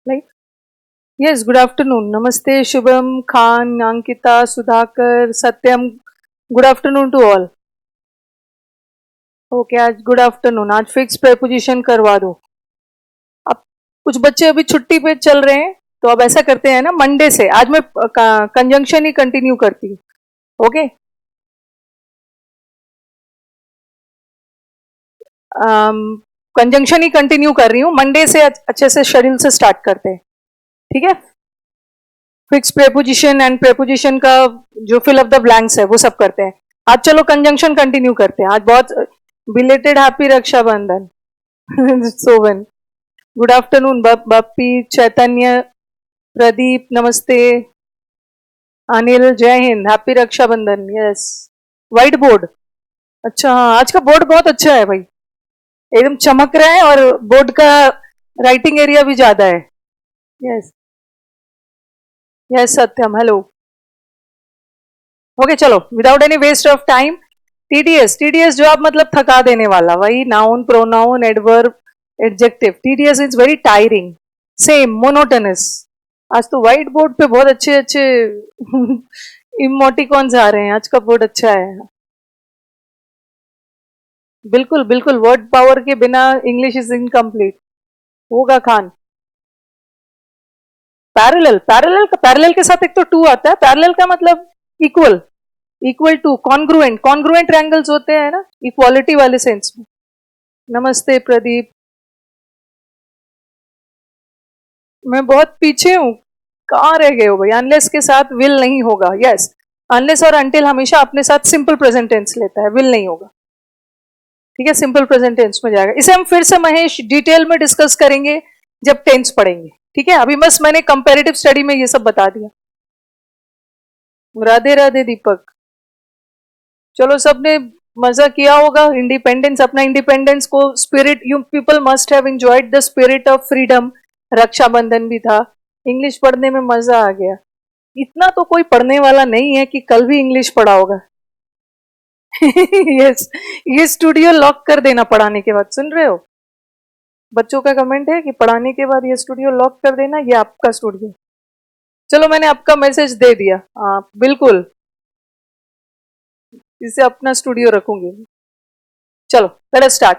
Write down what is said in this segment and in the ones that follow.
Like, yes, good afternoon. Namaste, Shubham, Khan, Ankita, Sudhakar, Satyam. Good afternoon to all. Okay आज good afternoon. आज fix preposition करवा दो. अब कुछ बच्चे अभी छुट्टी पे चल रहे हैं, तो अब ऐसा करते हैं ना, मंडे से आज मैं कंजंक्शन ही कंटिन्यू करती हूँ. ओके. कंजंक्शन ही कंटिन्यू कर रही हूँ. मंडे से अच्छे से शेड्यूल से स्टार्ट करते हैं. ठीक है. फिक्स प्रेपोजिशन एंड प्रेपोजिशन का जो फिल अप द ब्लैंक्स है वो सब करते हैं. आज चलो कंजंक्शन कंटिन्यू करते हैं. आज बहुत belated happy Rakshabandhan. Sovan. Good afternoon Bappi, Chaitanya, Pradeep, नमस्ते. अनिल, जय हिंद, happy Rakshabandhan. Yes. White board. अच्छा, हाँ, आज का बोर्ड बहुत अच्छा है भाई. एकदम चमक रहा है और बोर्ड का राइटिंग एरिया भी ज्यादा है. Yes. Yes Satyam, hello. Okay चलो, without any waste of time. TDS. TDS जो आप मतलब थका देने वाला, वही noun, pronoun, adverb, adjective. TDS is very tiring. Same, monotonous. आज तो व्हाइट बोर्ड पे बहुत अच्छे अच्छे इमोटिकॉन्स आ रहे हैं. आज का बोर्ड अच्छा है. बिल्कुल बिल्कुल, वर्ड पावर के बिना इंग्लिश इज इनकम्प्लीट. होगा खान. पैरेलल. पैरेलल के साथ एक तो टू आता है. पैरेलल का मतलब equal. Equal to. Congruent. Congruent triangles होते हैं ना, इक्वालिटी वाले सेंस में. नमस्ते प्रदीप. मैं बहुत पीछे हूँ. कहाँ रह गए हो भाई. अनलेस के साथ विल नहीं होगा. यस. अनलेस और अनटिल हमेशा अपने साथ सिंपल प्रेजेंट टेंस लेता है, विल नहीं होगा. ठीक है, सिंपल प्रेजेंट टेंस में जाएगा. इसे हम फिर से महेश डिटेल में डिस्कस करेंगे जब टेंस पढ़ेंगे. ठीक है, अभी बस मैंने कंपैरेटिव स्टडी में ये सब बता दिया. राधे राधे दीपक. चलो, सबने मजा किया होगा. इंडिपेंडेंस, अपना इंडिपेंडेंस को spirit, you people must have enjoyed the spirit of freedom. Rakshabandhan भी था. इंग्लिश पढ़ने में मजा आ गया. इतना तो कोई पढ़ने वाला नहीं है कि कल भी इंग्लिश पढ़ा होगा. यस. ये स्टूडियो लॉक कर देना पढ़ाने के बाद. सुन रहे हो. बच्चों का कमेंट है कि पढ़ाने के बाद ये स्टूडियो लॉक कर देना. ये आपका स्टूडियो. चलो, मैंने आपका मैसेज दे दिया. हाँ बिल्कुल, इसे अपना स्टूडियो रखूंगी. चलो, let us start.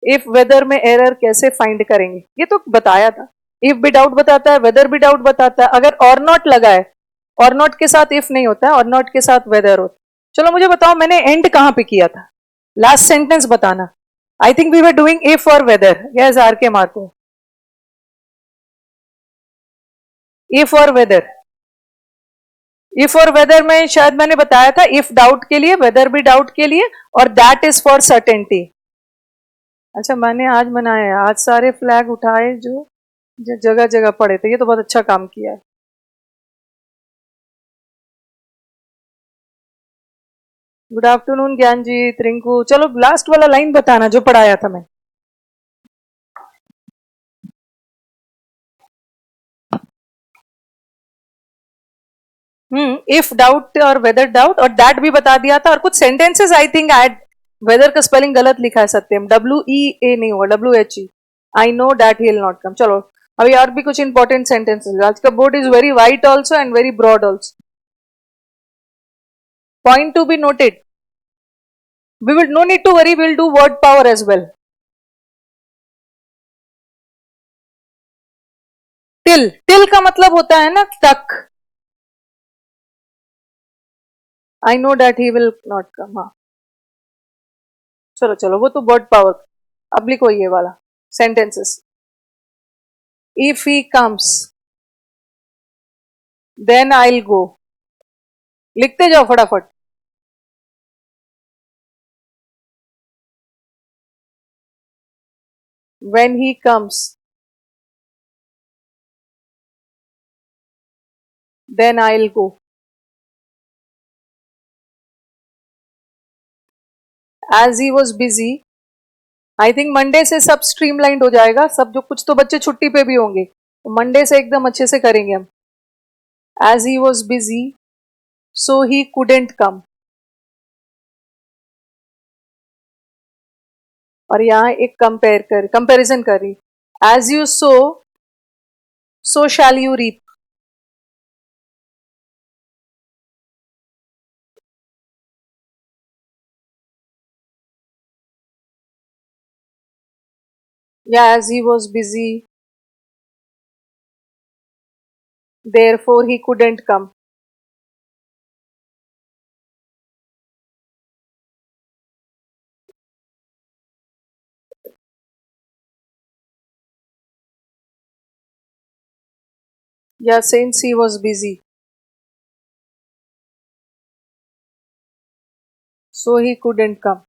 If whether में एरर कैसे फाइंड करेंगे, ये तो बताया था. इफ भी डाउट बताता है, वेदर भी डाउट बताता है. अगर और नॉट लगा है, और नॉट के साथ इफ नहीं होता है, और नॉट के साथ वेदर होता. चलो मुझे बताओ, मैंने एंड कहां पे किया था. लास्ट सेंटेंस बताना. I think we were doing if or whether. Yes, R K Marco. If or whether. If or whether में शायद मैंने बताया था, इफ डाउट के लिए, वेदर भी डाउट के लिए, और दैट इज फॉर सर्टेनिटी. अच्छा, मैंने आज मनाया है. आज सारे फ्लैग उठाए जो जगह जगह पड़े थे. ये तो बहुत अच्छा काम किया है. Good afternoon Gyanjeet, Rinku. चलो, लास्ट वाला लाइन बताना जो पढ़ाया था मैं. इफ डाउट और वेदर डाउट, और दैट भी बता दिया था. और कुछ sentences I think add. Whether का स्पेलिंग गलत लिखा है सत्यम. WEA नहीं होगा, WHE. I know that he will not come. चलो, अभी और भी कुछ इंपॉर्टेंट सेंटेंसेस. आज का board is very white also and very broad also. Point to be noted. We will no need to worry, we'll do word power as well. Till का मतलब होता है ना तक. I know that he will not come. हाँ. चलो चलो, वो तो वर्ड पावर. अब लिखो ये वाला sentences. If he comes, then I'll go. लिखते जाओ फटाफट. When he comes, then I'll go. As he was busy. I think Monday से सब स्ट्रीमलाइंड हो जाएगा. सब जो कुछ तो बच्चे छुट्टी पे भी होंगे, तो मंडे से एकदम अच्छे से करेंगे हम. As he was busy, so he couldn't come. और यहाँ एक कंपैरिजन कर रही, as you sow shall you reap. या as he was busy therefore he couldn't come. Yeah, since he was busy, so he couldn't come.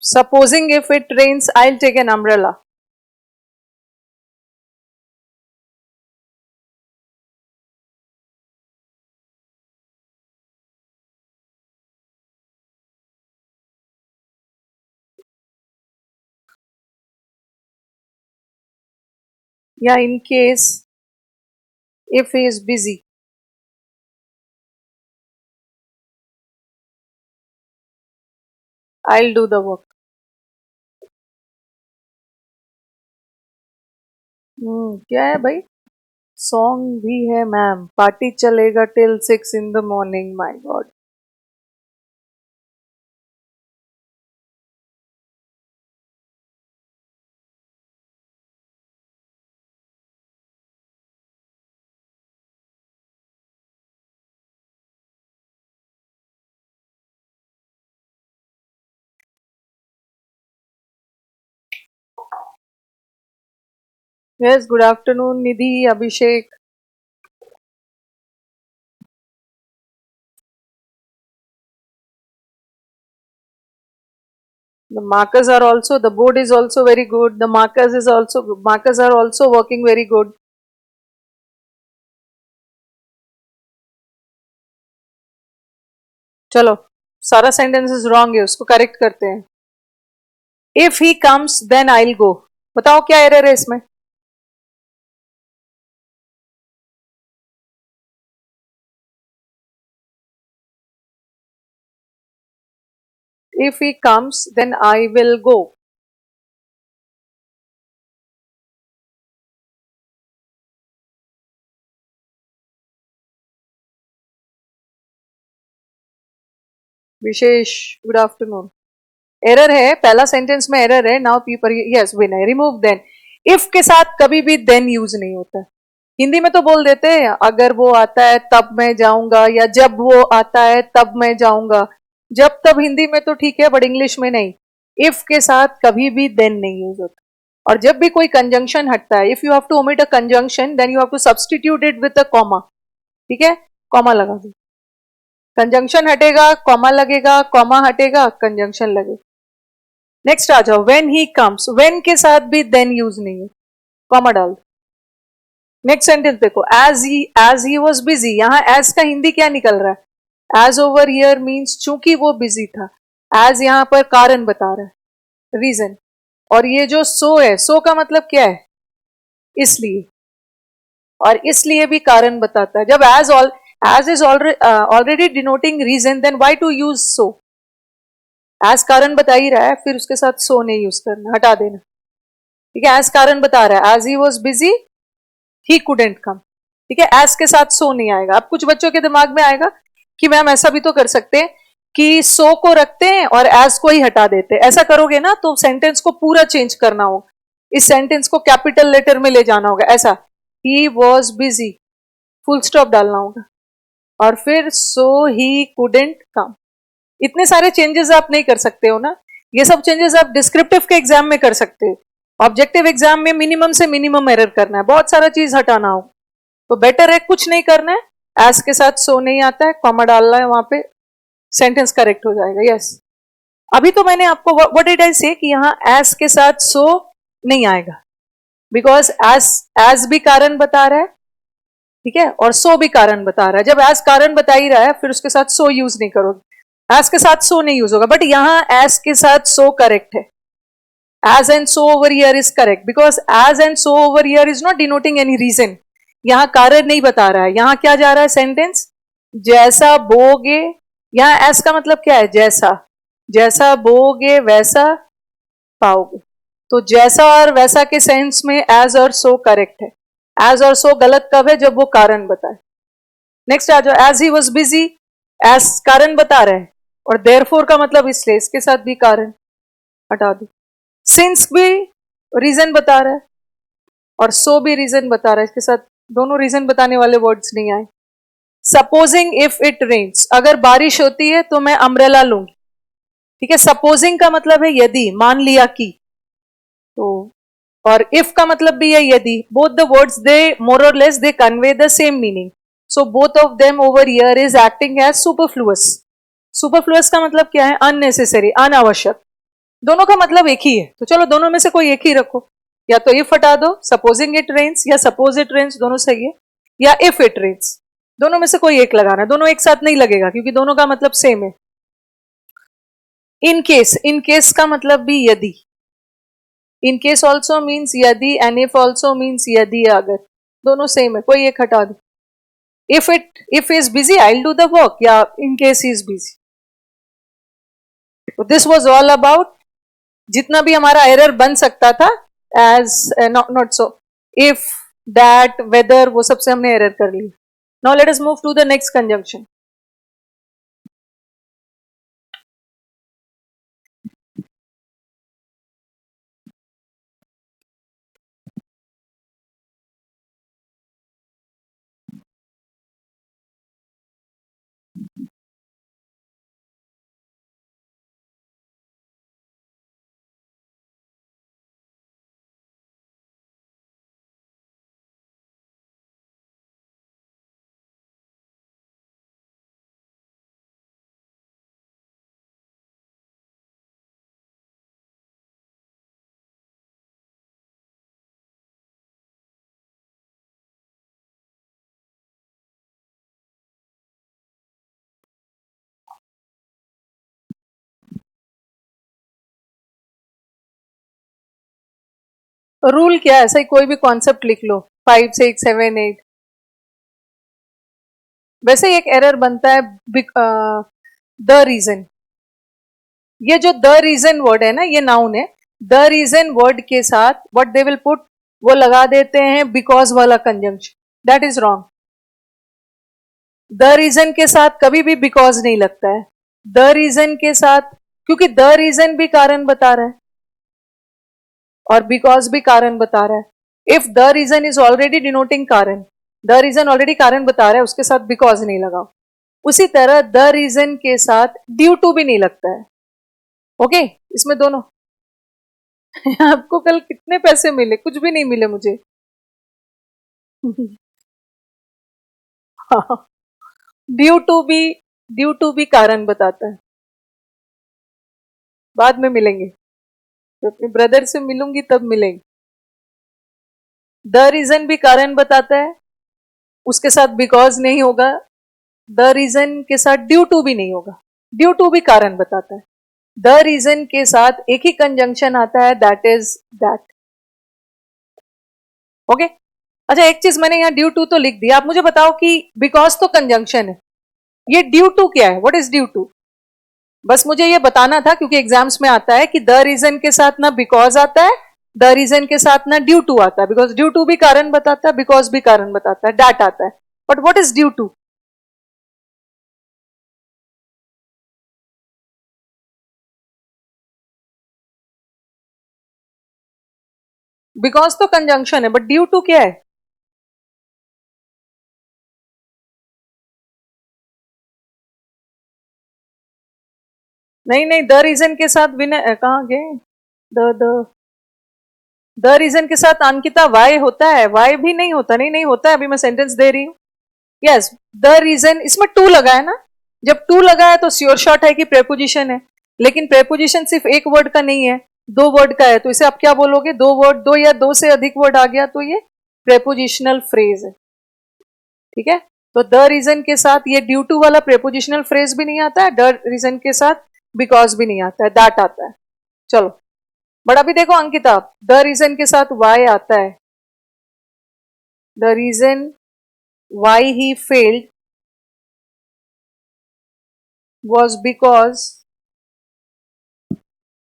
Supposing if it rains, I'll take an umbrella. Yeah, in case if he is busy. I'll do the work. क्या है भाई? Song भी है ma'am, party चलेगा till 6 in the morning. My God. Yes, good afternoon, Nidhi, Abhishek. The markers are also, the board is also very good. The markers are also working very good. चलो, सारा sentences wrong है, उसको correct करते हैं. If he comes then I will go. बताओ क्या error है इसमें? If he comes then I will go. Vishesh, good afternoon. Error है, पहला सेंटेंस में एरर है. Now people, yes Vinay, remove then. If के साथ कभी भी देन यूज नहीं होता. हिंदी में तो बोल देते हैं अगर वो आता है तब मैं जाऊंगा, या जब वो आता है तब मैं जाऊंगा. जब तब हिंदी में तो ठीक है, बट इंग्लिश में नहीं. इफ के साथ कभी भी देन नहीं यूज होता. और जब भी कोई कंजंक्शन हटता है, if you have to omit a conjunction then you have to substitute it with a comma. ठीक है, कॉमा लगा दो. कंजंक्शन हटेगा कॉमा लगेगा, कॉमा हटेगा कंजंक्शन लगेगा. नेक्स्ट आ जाओ, व्हेन ही कम्स. व्हेन के साथ भी देन यूज नहीं है, कॉमा डाल. नेक्स्ट सेंटेंस देखो, एज ही वॉज बिजी. यहां एज का हिंदी क्या निकल रहा है? एज ओवर हियर मीन्स चूंकि वो बिजी था. एज यहां पर कारण बता रहा है, रीजन. और ये जो सो है, सो का मतलब क्या है? इसलिए. और इसलिए भी कारण बताता है. जब as is already denoting reason, then why to use so? As कारण बता ही रहा है, फिर उसके साथ सो नहीं यूज करना, हटा देना. ठीक है, एज कारण बता रहा है, as he was busy he couldn't come. ठीक है, एज के साथ सो नहीं आएगा. अब कुछ बच्चों के दिमाग में आएगा कि मैम ऐसा भी तो कर सकते हैं कि सो को रखते हैं और एज को ही हटा देते हैं. ऐसा करोगे ना तो सेंटेंस को पूरा चेंज करना होगा. इस सेंटेंस को कैपिटल लेटर में ले जाना होगा. ऐसा, ही वॉज बिजी, फुल स्टॉप डालना होगा. और फिर सो ही कुडेंट कम. इतने सारे चेंजेस आप नहीं कर सकते हो ना. ये सब चेंजेस आप डिस्क्रिप्टिव के एग्जाम में कर सकते हो. ऑब्जेक्टिव एग्जाम में मिनिमम से मिनिमम एरर करना है, बहुत सारा चीज हटाना हो. तो बेटर है कुछ नहीं करना है. एज के साथ सो नहीं आता है, कॉमा डालना है वहां पे, सेंटेंस करेक्ट हो जाएगा. यस, अभी तो मैंने आपको व्हाट डिड आई से कि यहाँ एज के साथ सो नहीं आएगा, बिकॉज एज भी कारण बता रहा है. ठीक है, और सो भी कारण बता रहा है. जब एज कारण बता ही रहा है, फिर उसके साथ सो यूज नहीं करोगे. एज के साथ सो नहीं यूज होगा, बट यहां एज के साथ सो करेक्ट है. As and so over here is correct, because as and so over here is not denoting any reason. यहां कारण नहीं बता रहा है. यहां क्या जा रहा है सेंटेंस? जैसा बोगे, यहां एस का मतलब क्या है? जैसा, जैसा बोगे वैसा पाओगे। तो जैसा और वैसा के सेंस में एज और सो करेक्ट है। एज और सो गलत कब है? जब वो कारण बताए। नेक्स्ट आ जाओ, as he was busy, as कारण बता रहे हैं, और देयरफॉर का मतलब इसलिए, इसके साथ भी कारण हटा दो। सिंस भी रीजन बता रहा है, और सो भी रीजन बता रहा है, इसके साथ दोनों रीजन बताने वाले वर्ड्स नहीं आए। सपोजिंग इफ इट रेन्स, अगर बारिश होती है तो मैं अम्ब्रेला लूंगी। ठीक है, सपोजिंग का मतलब है यदि, मान लिया कि। तो और इफ का मतलब भी है यदि। Both the words they more और less they convey the same meaning, so both of them over here is acting as superfluous. Superfluous का मतलब क्या है? अननेसेसरी, अनावश्यक। दोनों का मतलब एक ही है, तो चलो दोनों में से कोई एक ही रखो। या तो इफ हटा दो, सपोजिंग इट रेन्स, या सपोज इट रेन्स, दोनों सही है, या इफ इट रेन्स, दोनों में से कोई एक लगाना है। दोनों एक साथ नहीं लगेगा क्योंकि दोनों का मतलब सेम है। इन केस, इन केस का मतलब भी यदि। इन केस ऑल्सो मीन्स यदि, एंड इफ ऑल्सो मीन्स यदि अगर, दोनों सेम है, कोई एक हटा दो। If is busy I will do the work, या in case he is busy. तो दिस वॉज ऑल अबाउट जितना भी हमारा एरर बन सकता था, as not so, if, that, whether, वो सबसे हमने एरर कर ली। Now let us move to the next conjunction. Rule क्या है? ऐसा ही कोई भी कॉन्सेप्ट लिख लो, 5, 6, 7, 8। वैसे एक एरर बनता है, द रीजन। ये जो द रीजन वर्ड है ना, ये नाउन है। द रीजन वर्ड के साथ व्हाट दे विल पुट, वो लगा देते हैं बिकॉज वाला conjunction. That is wrong. The reason के साथ कभी भी बिकॉज नहीं लगता है। द रीजन के साथ, क्योंकि द रीजन भी कारण बता रहा है और बिकॉज भी कारण बता रहा है। If the reason is already denoting कारण, द रीजन ऑलरेडी कारण बता रहा है, उसके साथ बिकॉज नहीं लगाओ। उसी तरह द रीजन के साथ ड्यू टू भी नहीं लगता है। ओके, इसमें दोनों। आपको कल कितने पैसे मिले? कुछ भी नहीं मिले मुझे। ड्यू टू भी कारण बताता है। बाद में मिलेंगे, तो अपने ब्रदर से मिलूंगी तब मिलेंगे। द रीजन भी कारण बताता है, उसके साथ बिकॉज नहीं होगा। द रीजन के साथ ड्यू टू भी नहीं होगा, ड्यू टू भी कारण बताता है। द रीजन के साथ एक ही कंजंक्शन आता है, दैट इज दैट। ओके, अच्छा एक चीज मैंने यहाँ ड्यू टू तो लिख दिया, आप मुझे बताओ कि बिकॉज तो कंजंक्शन है, ये ड्यू टू क्या है? What is due to? बस मुझे ये बताना था क्योंकि एग्जाम्स में आता है कि द रीजन के साथ ना बिकॉज आता है, द रीजन के साथ ना ड्यू टू आता है। बिकॉज ड्यू टू भी कारण बताता है, बिकॉज भी कारण बताता है, दैट आता है। But what is due to? Because तो कंजंक्शन है, बट ड्यू टू क्या है? नहीं नहीं, द रीजन के साथ विनय कहाँ गए? द द रीजन के साथ अंकिता वाई होता है? वाई भी नहीं होता। नहीं नहीं होता है, अभी मैं सेंटेंस दे रही हूँ। यस, द रीजन, इसमें टू लगा है ना। जब टू लगा है तो श्योर शॉट है कि प्रेपोजिशन है। लेकिन प्रेपोजिशन सिर्फ एक वर्ड का नहीं है, दो वर्ड का है। तो इसे आप क्या बोलोगे? दो वर्ड, दो या दो से अधिक वर्ड आ गया तो ये प्रेपोजिशनल फ्रेज है। ठीक है, तो द रीजन के साथ ये ड्यू टू वाला प्रेपोजिशनल फ्रेज भी नहीं आता है, द रीजन के साथ बिकॉज भी नहीं आता है, दैट आता है। चलो, बट अभी देखो अंकिता, द रीजन के साथ वाई आता है। The reason why he failed was because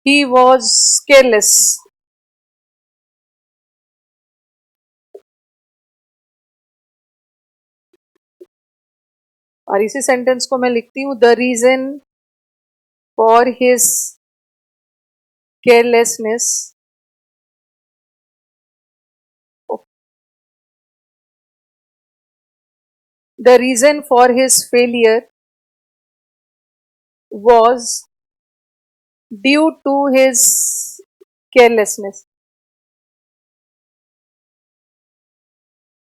he was careless. और इसी सेंटेंस को मैं लिखती हूं, the reason for his carelessness the reason for his failure was due to his carelessness.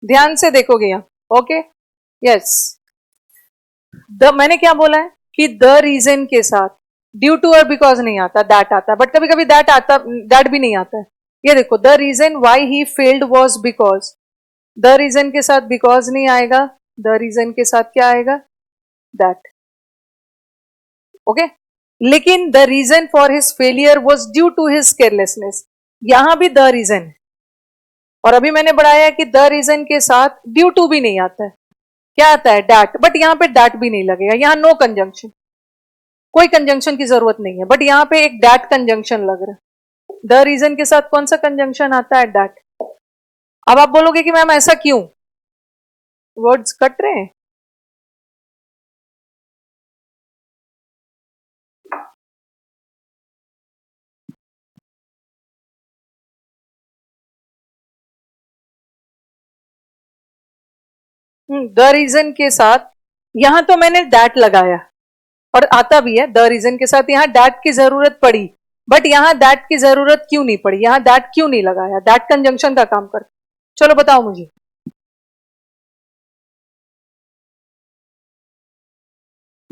ध्यान से देखोगे यहां, ओके, यस। द मैंने क्या बोला है कि द रीजन के साथ ड्यू टू और बिकॉज नहीं आता, दैट आता है, बट कभी कभी दैट आता, दैट भी नहीं आता है। ये देखो, the reason why he failed was because, the reason के साथ बिकॉज नहीं आएगा, द रीजन के साथ क्या आएगा, दैट, ओके। लेकिन the reason for his failure was due to his carelessness, यहां भी द रीजन है। और अभी मैंने बढ़ाया है कि द रीजन के साथ ड्यू टू भी नहीं आता है, क्या आता है, डैट, बट यहां पे डैट भी नहीं लगेगा, यहां नो कंजंक्शन, कोई कंजंक्शन की जरूरत नहीं है, बट यहां पे एक डैट कंजंक्शन लग रहा है। द रीजन के साथ कौन सा कंजंक्शन आता है, डैट। अब आप बोलोगे कि मैम ऐसा क्यों, वर्ड्स कट रहे हैं। द रीजन के साथ यहां तो मैंने डैट लगाया और आता भी है, द रीजन के साथ यहां डैट की जरूरत पड़ी, बट यहां दैट की जरूरत क्यों नहीं पड़ी, यहां दैट क्यों नहीं लगाया, दैट कंजंक्शन का काम कर। चलो बताओ मुझे।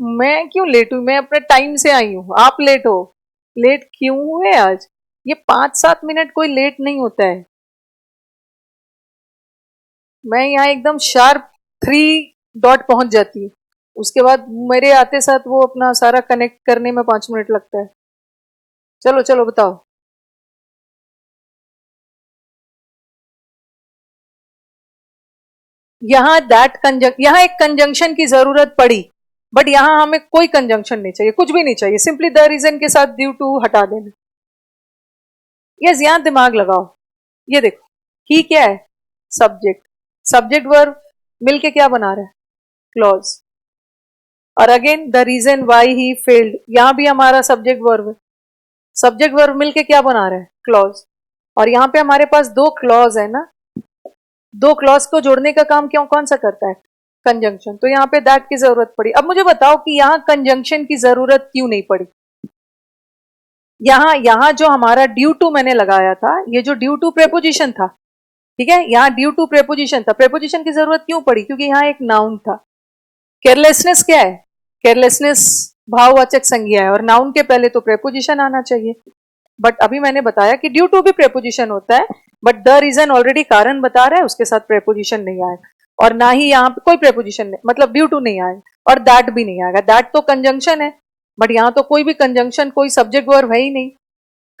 मैं क्यों लेट हूं, मैं अपने टाइम से आई हूं, आप लेट हो। लेट क्यों हुए आज, ये 5-7 मिनट कोई लेट नहीं होता है। मैं यहाँ एकदम शार्प 3 डॉट पहुंच जाती हूँ, उसके बाद मेरे आते साथ वो अपना सारा कनेक्ट करने में 5 मिनट लगता है। चलो चलो बताओ। यहाँ दैट कंजंक्शन, यहाँ एक कंजंक्शन की जरूरत पड़ी, बट यहाँ हमें कोई कंजंक्शन नहीं चाहिए, कुछ भी नहीं चाहिए, सिंपली द रीजन के साथ ड्यू टू हटा देना। यस, यहाँ दिमाग लगाओ। ये देखो, ही क्या है, सब्जेक्ट, सब्जेक्ट वर्ब मिलके क्या बना रहा है, क्लॉज। और again the reason why he failed, यहां भी हमारा सब्जेक्ट वर्ब है, सब्जेक्ट वर्ब मिलके क्या बना रहा है, क्लॉज। और यहाँ पे हमारे पास दो क्लॉज है ना, दो क्लॉज को जोड़ने का काम क्यों, कौन सा करता है, कंजंक्शन। तो यहाँ पे दैट की जरूरत पड़ी। अब मुझे बताओ कि यहाँ कंजंक्शन की जरूरत क्यों नहीं पड़ी। यहाँ यहाँ जो हमारा ड्यू टू मैंने लगाया था, ये जो ड्यू टू प्रेपोजिशन था, ठीक है, यहाँ ड्यू टू प्रेपोजिशन था, प्रेपोजिशन की जरूरत क्यों पड़ी, क्योंकि यहाँ एक नाउन था। केयरलेसनेस क्या है, केयरलेसनेस भाववाचक संज्ञा है, और नाउन के पहले तो प्रेपोजिशन आना चाहिए। बट अभी मैंने बताया कि ड्यू टू भी प्रेपोजिशन होता है, बट द रीजन ऑलरेडी कारण बता रहा है, उसके साथ प्रेपोजिशन नहीं आएगा, और ना ही यहाँ पे कोई प्रेपोजिशन नहीं, मतलब ड्यू टू नहीं आएगा, और दैट भी नहीं आएगा, दैट तो कंजंक्शन है, बट यहाँ तो कोई भी कंजंक्शन, कोई सब्जेक्ट वर्ब है ही नहीं।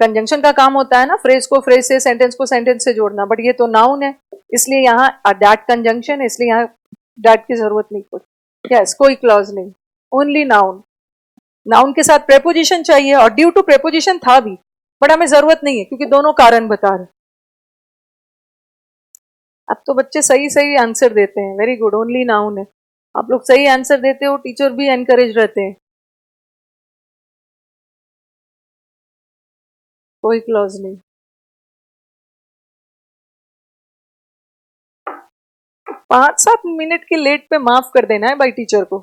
कंजंक्शन का काम होता है ना, फ्रेज को फ्रेज से, सेंटेंस को सेंटेंस से जोड़ना, बट ये तो नाउन है, इसलिए यहाँ दैट कंजंक्शन है, इसलिए यहाँ दैट की जरूरत नहीं पड़ी। यस, कोई क्लॉज नहीं, ओनली नाउन। नाउन के साथ प्रेपोजिशन चाहिए, और ड्यू टू प्रेपोजिशन था भी, बट हमें जरूरत नहीं है क्योंकि दोनों कारण बता रहे। अब तो बच्चे सही सही आंसर देते हैं, वेरी गुड, ओनली नाउन है। आप लोग सही आंसर देते हो, टीचर भी एनकरेज रहते हैं। कोई क्लॉज नहीं। 5-7 मिनट के लेट पे माफ कर देना है भाई टीचर को।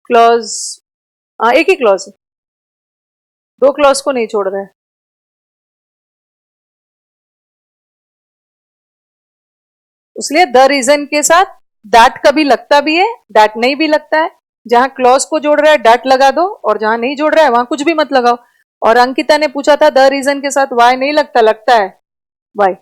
क्लॉज, हाँ एक ही क्लॉज है, दो क्लॉज को नहीं छोड़ रहा है। इसलिए द रीजन के साथ दैट कभी लगता भी है, दैट नहीं भी लगता है। जहां क्लॉज को जोड़ रहा है दैट लगा दो, और जहां नहीं जोड़ रहा है वहां कुछ भी मत लगाओ। और अंकिता ने पूछा था द रीजन के साथ वाई नहीं लगता, लगता है वाई।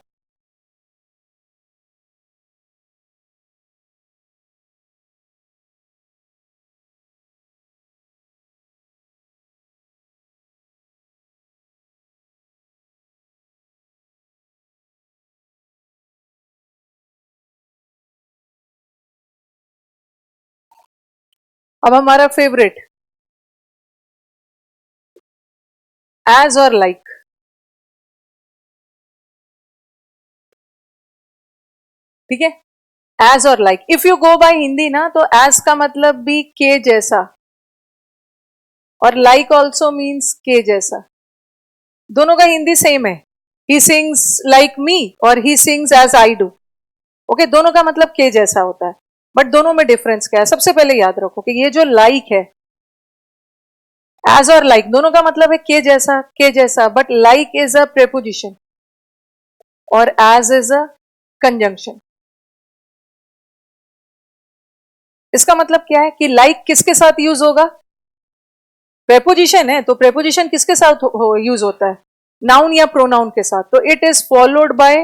अब हमारा फेवरेट, एज और लाइक। ठीक है, एज और like. If you go by Hindi ना, तो एज का मतलब भी के जैसा, और लाइक ऑल्सो मीन्स के जैसा। दोनों का हिंदी सेम है। ही सिंग्स लाइक मी और he sings as I do. Okay, दोनों का मतलब के जैसा होता है, बट दोनों में डिफरेंस क्या है? सबसे पहले याद रखो कि ये जो लाइक है, एज और लाइक दोनों का मतलब है के जैसा, but like is a preposition और एज इज अ कंजंक्शन। इसका मतलब क्या है कि लाइक किसके साथ यूज होगा? प्रेपोजिशन है, तो प्रेपोजिशन किसके साथ यूज होता है? नाउन या प्रोनाउन के साथ। तो it is followed by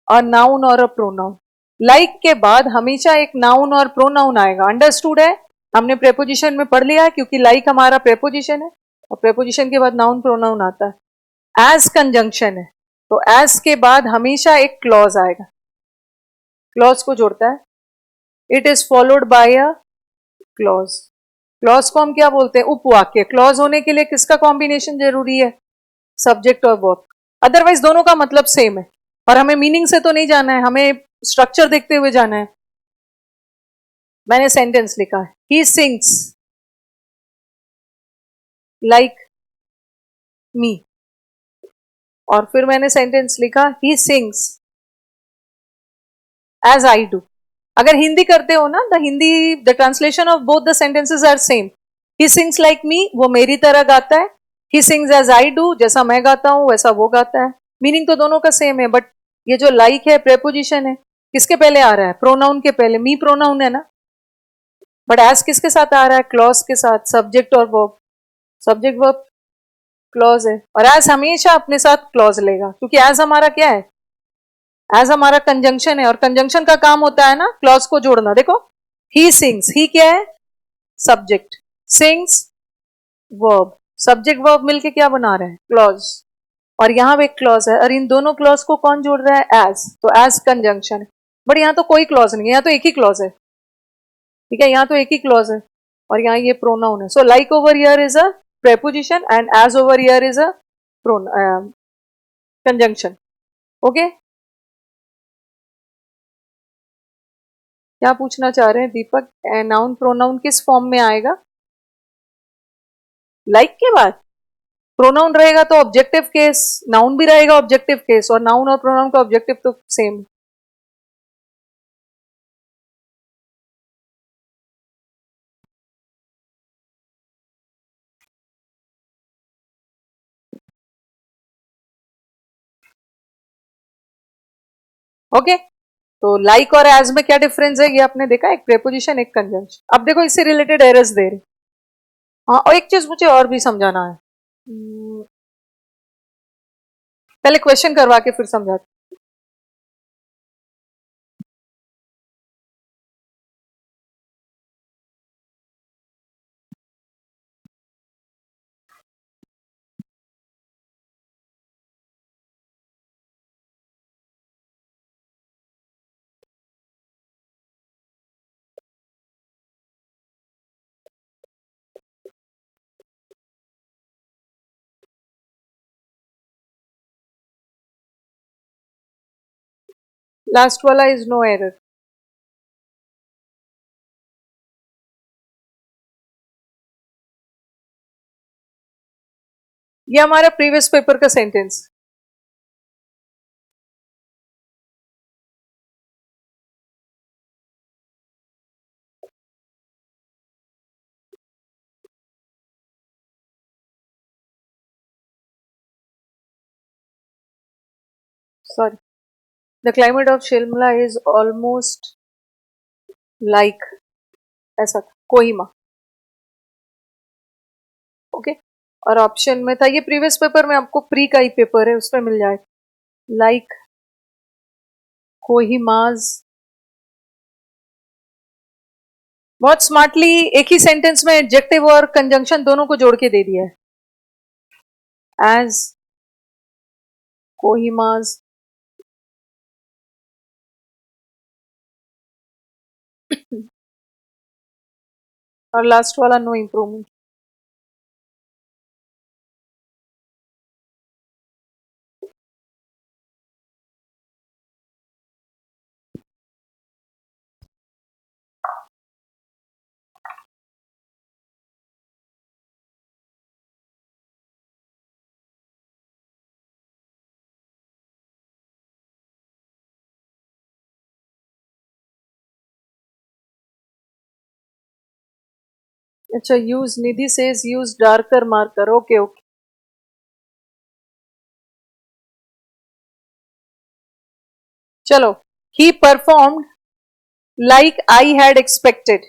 a noun और अ प्रोनाउन। लाइक के बाद हमेशा एक नाउन और प्रोनाउन आएगा। अंडरस्टूड है? हमने प्रेपोजिशन में पढ़ लिया है, क्योंकि लाइक हमारा प्रेपोजिशन है और प्रेपोजिशन के बाद नाउन प्रोनाउन आता है। एज कंजंक्शन है, तो एज के बाद हमेशा एक क्लॉज आएगा, क्लॉज को जोड़ता है। It is followed by a clause. Clause को हम क्या बोलते हैं? उपवाक्य। क्लॉज होने के लिए किसका कॉम्बिनेशन जरूरी है? सब्जेक्ट और वर्ब। अदरवाइज दोनों का मतलब सेम है, और हमें मीनिंग से तो नहीं जाना है, हमें स्ट्रक्चर देखते हुए जाना है। मैंने सेंटेंस लिखा है, ही सिंग्स लाइक मी, और फिर मैंने सेंटेंस लिखा, he sings as I do. अगर हिंदी करते हो ना, the translation of both the sentences are same. He sings like me, वो मेरी तरह गाता है। He sings as I do, जैसा मैं गाता हूं वैसा वो गाता है। मीनिंग तो दोनों का सेम है, बट ये जो लाइक है प्रेपोजिशन है, किसके पहले आ रहा है? प्रोनाउन के पहले। मी प्रोनाउन है ना, बट एज किसके साथ आ रहा है? क्लॉज के साथ, सब्जेक्ट और वर्ब। सब्जेक्ट वर्ब क्लॉज है, और एज हमेशा अपने साथ क्लॉज लेगा, क्योंकि एज हमारा क्या है? एज हमारा कंजंक्शन है, और कंजंक्शन का काम होता है ना क्लॉज को जोड़ना। देखो, ही सिंग्स, ही क्या है? Subject, sings verb, subject verb मिलके क्या बना रहे हैं? क्लॉज। और यहां पे एक क्लॉज है, और इन दोनों क्लॉज को कौन जोड़ रहा है? एज। तो एज कंजंक्शन है, बट यहां तो कोई क्लॉज नहीं है, यहां तो एक ही क्लॉज है। ठीक है, यहां तो एक ही क्लॉज है, और यहां ये प्रोनाउन है। So like over here is a preposition and as over here is a conjunction. Okay, क्या पूछना चाह रहे हैं दीपक? नाउन प्रोनाउन किस फॉर्म में आएगा? लाइक के बाद प्रोनाउन रहेगा तो ऑब्जेक्टिव केस, नाउन भी रहेगा ऑब्जेक्टिव केस, और नाउन और प्रोनाउन का ऑब्जेक्टिव तो सेम। ओके, तो लाइक और एज में क्या डिफरेंस है ये आपने देखा, एक प्रेपोजिशन एक कंजंक्शन। अब देखो, इससे रिलेटेड एरर्स दे रहे। हाँ, और एक चीज मुझे और भी समझाना है। पहले क्वेश्चन करवा के फिर समझा। लास्ट वाला इज नो एरर। ये हमारा प्रीवियस पेपर का sentence. Sorry, the climate of Shimla is almost like, ऐसा था, कोहिमा। ओके, और ऑप्शन में था, ये प्रीवियस पेपर में, आपको प्री का ही पेपर है उसमें मिल जाएगा, लाइक कोहिमाज। बहुत स्मार्टली एक ही सेंटेंस में एडजेक्टिव और कंजंक्शन दोनों को जोड़ के दे दिया है। एज कोहिमाज और लास्ट वाला नो इम्प्रूवमेंट। अच्छा, use Nidhi says use darker marker, okay okay. चलो, he performed like I had expected.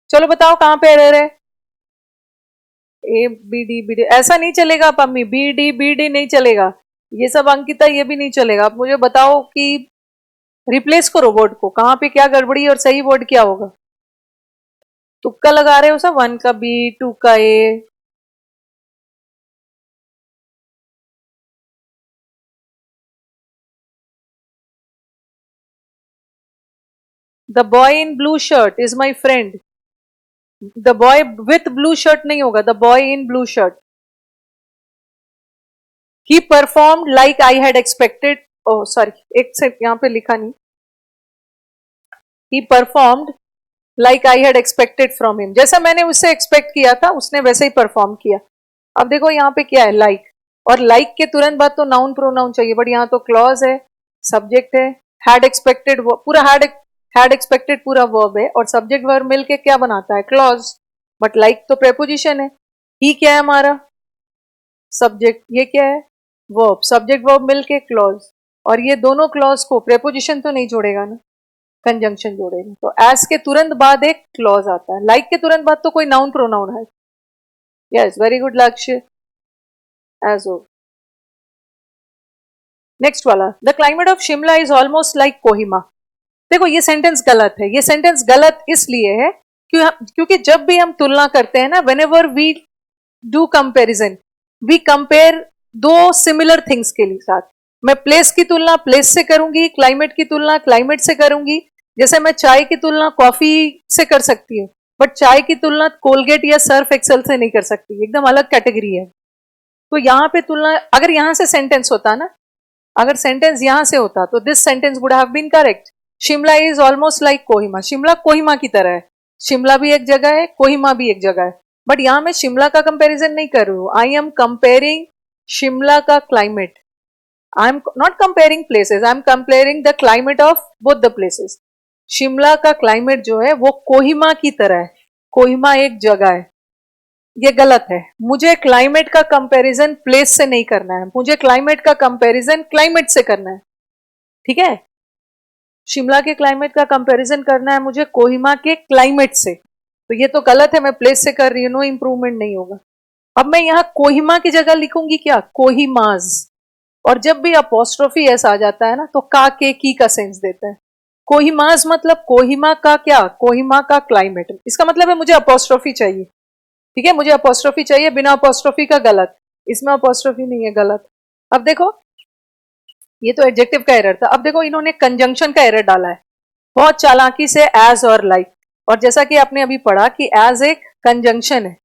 चलो बताओ कहां पे एरर है। ए बी डी ऐसा नहीं चलेगा पम्मी, बी डी नहीं चलेगा, ये सब अंकिता ये भी नहीं चलेगा। आप मुझे बताओ कि रिप्लेस करो वर्ड को, कहां पे क्या गड़बड़ी है और सही वर्ड क्या होगा। तुक्का लगा रहे हो सब, 1 का बी, 2 का A. The boy in blue shirt is my friend. The boy with blue shirt नहीं होगा, the boy in blue shirt. He performed like I had expected, oh sorry एक से यहां पे लिखा नहीं। He performed like I had expected from him, जैसा मैंने उससे एक्सपेक्ट किया था उसने वैसे ही परफॉर्म किया। अब देखो यहाँ पे क्या है, लाइक, और लाइक के तुरंत बाद तो नाउन प्रोनाउन चाहिए, बट यहाँ तो क्लॉज है, सब्जेक्ट है, हैड एक्सपेक्टेड पूरा हैड एक्सपेक्टेड पूरा वर्ब है, और सब्जेक्ट वर्ब मिलके क्या बनाता है, क्लॉज। बट लाइक तो प्रेपोजिशन है। ही क्या है हमारा, सब्जेक्ट, ये क्या है, वर्ब, सब्जेक्ट वर्ब मिलके क्लॉज। और ये दोनों क्लॉज को प्रेपोजिशन तो नहीं जोड़ेगा ना, कंजंक्शन जोड़ेगा। तो एज के तुरंत बाद एक क्लॉज आता है, लाइक के तुरंत बाद तो कोई नाउन प्रोनाउन है। यस, वेरी गुड लक्ष्य, एज हो। नेक्स्ट वाला, the climate of Shimla is almost like Kohima. देखो ये सेंटेंस गलत है, ये सेंटेंस गलत इसलिए है क्योंकि जब भी हम तुलना करते हैं ना, whenever we do comparison, we compare दो सिमिलर थिंग्स के लिए साथ। मैं प्लेस की तुलना प्लेस से करूंगी, क्लाइमेट की तुलना क्लाइमेट से करूंगी। जैसे मैं चाय की तुलना कॉफी से कर सकती हूँ, बट चाय की तुलना कोलगेट या सर्फ एक्सेल से नहीं कर सकती, एकदम अलग कैटेगरी है। तो यहाँ पे तुलना, अगर यहां से सेंटेंस होता ना, अगर सेंटेंस यहां से होता तो this sentence would have been correct. Shimla is almost like Kohima, Shimla Kohima की तरह है। शिमला भी एक जगह है, कोहिमा भी एक जगह है। बट यहां मैं शिमला का कंपैरिजन नहीं कर रही हूं, आई एम कंपेयरिंग शिमला का climate. I am not comparing places, I am comparing the climate of both the places. Shimla का क्लाइमेट जो है वो कोहिमा की तरह है, कोहिमा एक जगह है। ये गलत है, मुझे क्लाइमेट का कंपैरिजन प्लेस से नहीं करना है, मुझे क्लाइमेट का कंपैरिजन क्लाइमेट से करना है। ठीक है, शिमला के क्लाइमेट का कंपैरिजन करना है मुझे कोहिमा के क्लाइमेट से। तो ये तो गलत है, मैं प्लेस से कर रही हूं, नो इंप्रूवमेंट नहीं होगा। अब मैं यहां कोहिमा की जगह लिखूंगी क्या, कोहिमाज। और जब भी अपोस्ट्रोफी एस आ जाता है ना, तो का के की का सेंस देता है। कोहिमाज मतलब कोहिमा का क्या, कोहिमा का क्लाइमेट, इसका मतलब है मुझे अपोस्ट्रोफी चाहिए। ठीक है, मुझे अपोस्ट्रोफी चाहिए, बिना अपोस्ट्रोफी का गलत, इसमें अपोस्ट्रोफी नहीं है, गलत। अब देखो, ये तो एडजेक्टिव का एरर था। अब देखो इन्होंने कंजंक्शन का एरर डाला है बहुत चालाकी से, एज और लाइक। और जैसा कि आपने अभी पढ़ा कि एज एक कंजंक्शन है,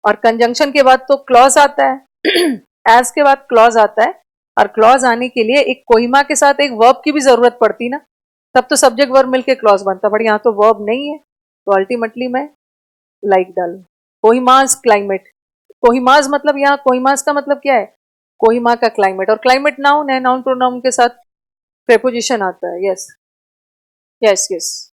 और कंजंक्शन के बाद तो क्लॉज आता है एज के बाद क्लॉज आता है, और क्लॉज आने के लिए एक कोहिमा के साथ एक वर्ब की भी जरूरत पड़ती ना, तब तो सब्जेक्ट वर्ब मिलके क्लॉज बनता, बट यहाँ तो वर्ब नहीं है, तो अल्टीमेटली मैं लाइक डालू। कोहिमाज क्लाइमेट, कोहिमाज मतलब यहाँ कोहिमाज का मतलब क्या है, कोहिमा का क्लाइमेट। और क्लाइमेट नाउन है, नाउन प्रोनाउन के साथ प्रेपोजिशन आता है। Yes yes yes.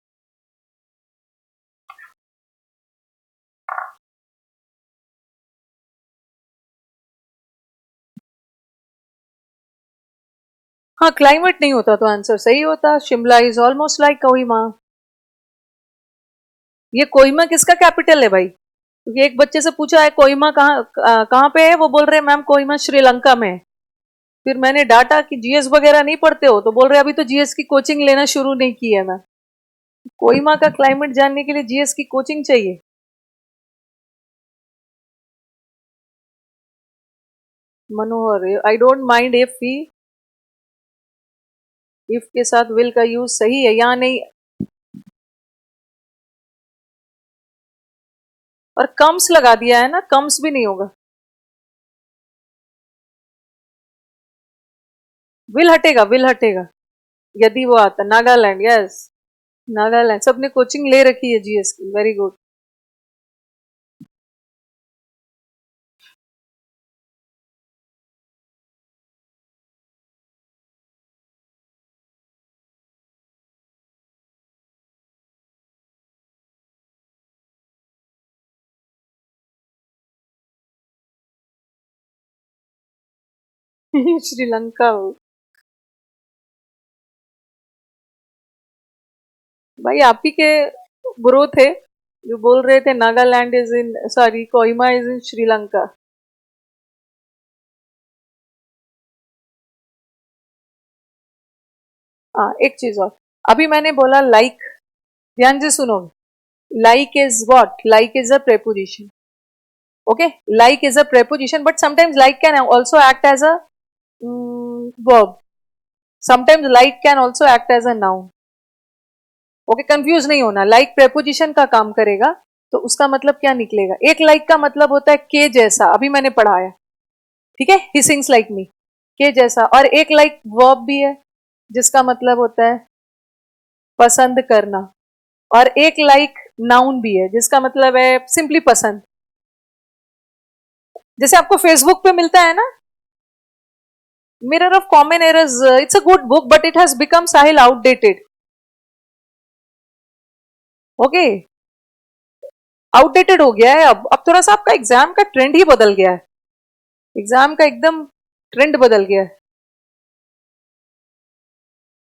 हाँ, क्लाइमेट नहीं होता तो आंसर सही होता, Shimla is almost like Kohima. ये कोहिमा किसका कैपिटल है भाई, क्योंकि एक बच्चे से पूछा है कोहिमा कहाँ पे है, वो बोल रहे हैं मैम कोहिमा श्रीलंका में है। फिर मैंने डाटा कि जीएस वगैरह नहीं पढ़ते हो, तो बोल रहे अभी तो जीएस की कोचिंग लेना शुरू नहीं की है मैं। कोहिमा का क्लाइमेट जानने के लिए जीएस की कोचिंग चाहिए। मनोहर, आई डोंट माइंड इफ के साथ विल का यूज सही है या नहीं। और कम्स लगा दिया है ना, कम्स भी नहीं होगा। विल हटेगा, विल हटेगा यदि वो आता। नागालैंड, यस, नागालैंड। सबने कोचिंग ले रखी है जीएस की, वेरी गुड। श्रीलंका। भाई आप ही के ब्रो थे जो बोल रहे थे Nagaland is in, sorry, Kohima is in Sri Lanka. हाँ, एक चीज और, अभी मैंने बोला लाइक, ध्यान से सुनो। Like is what? Like is a preposition. Okay, like is a preposition, but sometimes like can also act as a verb. Sometimes like can also act as a noun. Okay, confuse नहीं होना। Like preposition का काम करेगा तो उसका मतलब क्या निकलेगा? एक लाइक का मतलब होता है के जैसा, अभी मैंने पढ़ाया, ठीक है, ही सिंग्स लाइक मी, के जैसा। और एक लाइक वर्ब भी है जिसका मतलब होता है पसंद करना, और एक लाइक नाउन भी है जिसका मतलब है सिंपली पसंद। जैसे आपको फेसबुक पे मिलता है ना, mirror of common errors, it's a good book but it has become Sahil outdated. Okay, outdated हो गया है अब थोड़ा सा आपका एग्जाम का ट्रेंड ही बदल गया है। एग्जाम का एकदम ट्रेंड बदल गया है।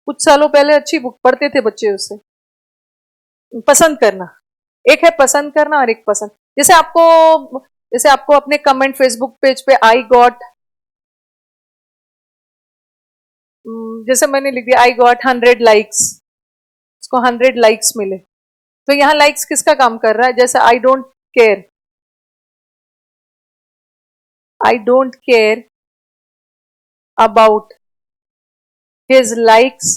कुछ सालों पहले अच्छी बुक पढ़ते थे बच्चे उससे। पसंद करना, एक है पसंद करना और एक पसंद। जैसे आपको अपने कमेंट फेसबुक पेज पे आई गॉट, जैसे मैंने लिख दिया आई गॉट 100 लाइक्स, उसको 100 लाइक्स मिले, तो यहाँ लाइक्स किसका काम कर रहा है? जैसे care I don't care about his likes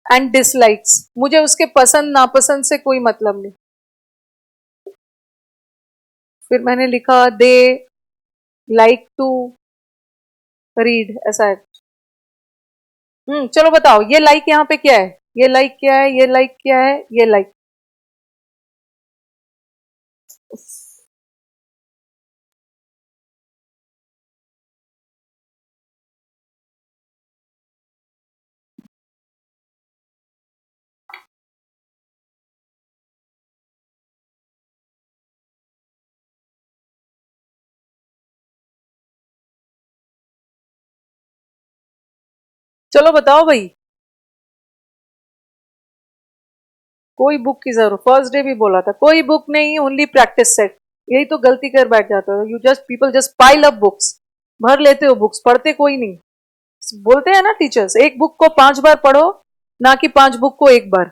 and dislikes, मुझे उसके पसंद नापसंद से कोई मतलब नहीं। फिर मैंने लिखा दे लाइक टू रीड, ऐसा है। चलो बताओ, ये लाइक यहाँ पे क्या है? ये लाइक क्या है? ये लाइक क्या है? ये लाइक, चलो बताओ भाई। कोई बुक की जरूरत, फर्स्ट डे भी बोला था कोई बुक नहीं, ओनली प्रैक्टिस सेट। यही तो गलती कर बैठ जाता है, you just people just pile up books, भर लेते हो बुक्स, पढ़ते कोई नहीं। बोलते हैं ना टीचर्स, एक बुक को 5 बार पढ़ो, ना कि 5 बुक को एक बार।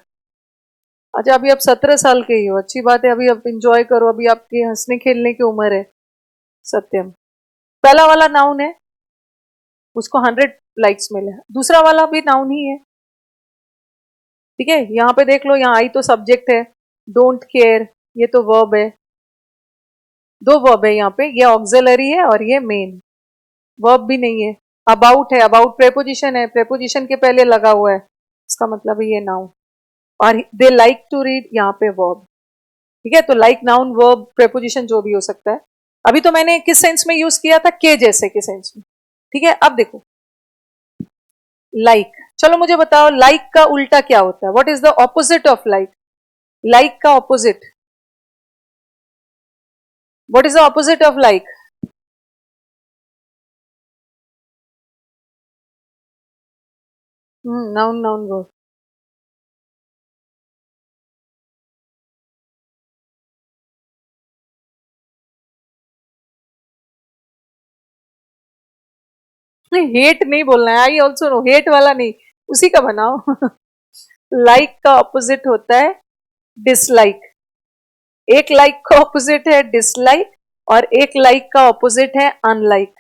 अच्छा, अभी आप 17 साल के ही हो, अच्छी बात है, अभी आप इंजॉय करो, अभी आपकी हंसने खेलने की उम्र है। सत्यम पहला वाला नाउन है, उसको 100 लाइक्स मिले। दूसरा वाला भी नाउन ही है, ठीक है। यहाँ पे देख लो, यहाँ आई तो सब्जेक्ट है, डोंट केयर ये तो वर्ब है। दो वर्ब है यहाँ पे, ये ऑक्सिलरी है और ये मेन। वर्ब भी नहीं है। अबाउट है, अबाउट प्रेपोजिशन है, प्रेपोजिशन के पहले लगा हुआ है, इसका मतलब है ये नाउन। और दे लाइक टू रीड, यहाँ पे वर्ब, ठीक है। तो लाइक नाउन वर्ब प्रेपोजिशन जो भी हो सकता है। अभी तो मैंने किस सेंस में यूज किया था? के जैसे के सेंस में, ठीक है। अब देखो लाइक, चलो मुझे बताओ लाइक का उल्टा क्या होता है? What is the opposite of like? Like का opposite, what is the opposite of like? Noun, noun verb. नहीं, हेट नहीं बोलना है, आई ऑल्सो नो, हेट वाला नहीं, उसी का बनाओ। लाइक का ऑपोजिट होता है डिसलाइक। एक लाइक का ऑपोजिट है डिसलाइक, और एक लाइक का ऑपोजिट है अनलाइक,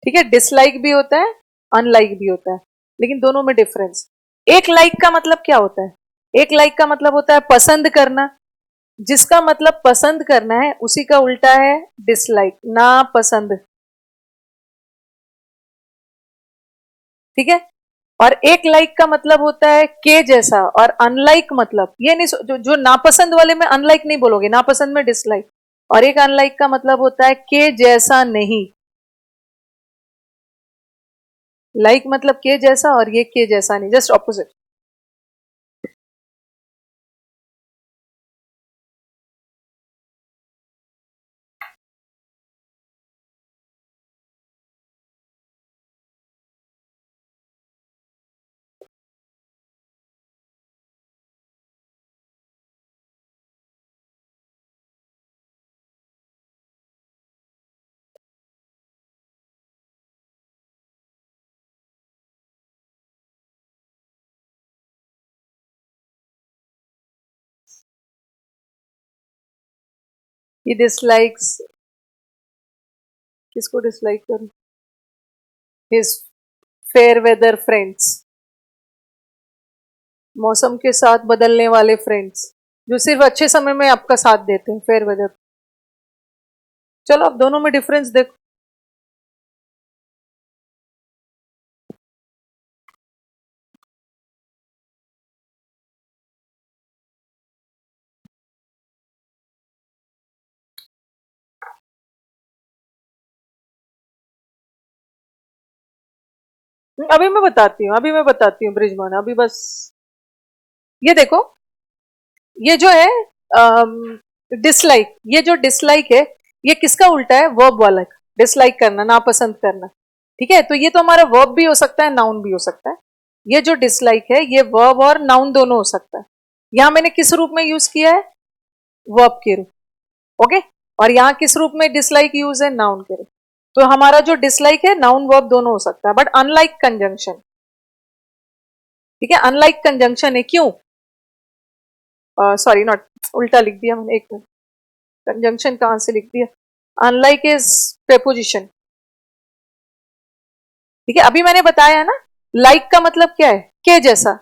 ठीक है। डिसलाइक भी होता है, अनलाइक भी होता है, लेकिन दोनों में डिफरेंस। एक लाइक का मतलब क्या होता है? एक लाइक का मतलब होता है पसंद करना, जिसका मतलब पसंद करना है उसी का उल्टा है डिसलाइक, ना पसंद, ठीक है। और एक लाइक का मतलब होता है के जैसा, और अनलाइक मतलब ये नहीं, जो नापसंद वाले में अनलाइक नहीं बोलोगे, नापसंद में डिसलाइक, और एक अनलाइक का मतलब होता है के जैसा नहीं। लाइक मतलब के जैसा और ये के जैसा नहीं, जस्ट ऑपोजिट। ही डिसलाइक्स, किसको डिसलाइक करूं? हिज फेयर वेदर फ्रेंड्स, मौसम के साथ बदलने वाले फ्रेंड्स, जो सिर्फ अच्छे समय में आपका साथ देते हैं, फेयर वेदर। चलो अब दोनों में डिफरेंस देखो। अभी मैं बताती हूँ ब्रिजमान, अभी बस ये देखो, ये जो है डिसलाइक, ये जो डिसलाइक है ये किसका उल्टा है? वर्ब वाला। डिसलाइक करना, नापसंद करना, ठीक है। तो ये तो हमारा वर्ब भी हो सकता है, नाउन भी हो सकता है। ये जो डिसलाइक है ये वर्ब और नाउन दोनों हो सकता है। यहां मैंने किस रूप में यूज किया है? वर्ब के रूप, ओके। और यहां किस रूप में डिसलाइक यूज है? नाउन के रूप। तो हमारा जो डिसलाइक है नाउन वर्ब दोनों हो सकता है, बट अनलाइक कंजंक्शन, ठीक है, अनलाइक कंजंक्शन है। क्यों? सॉरी, नॉट, उल्टा लिख दिया मैंने, एक मिनट, कंजंक्शन कहां से लिख दिया? अनलाइक इज प्रेपोजिशन, ठीक है। अभी मैंने बताया ना, लाइक का मतलब क्या है? के जैसा,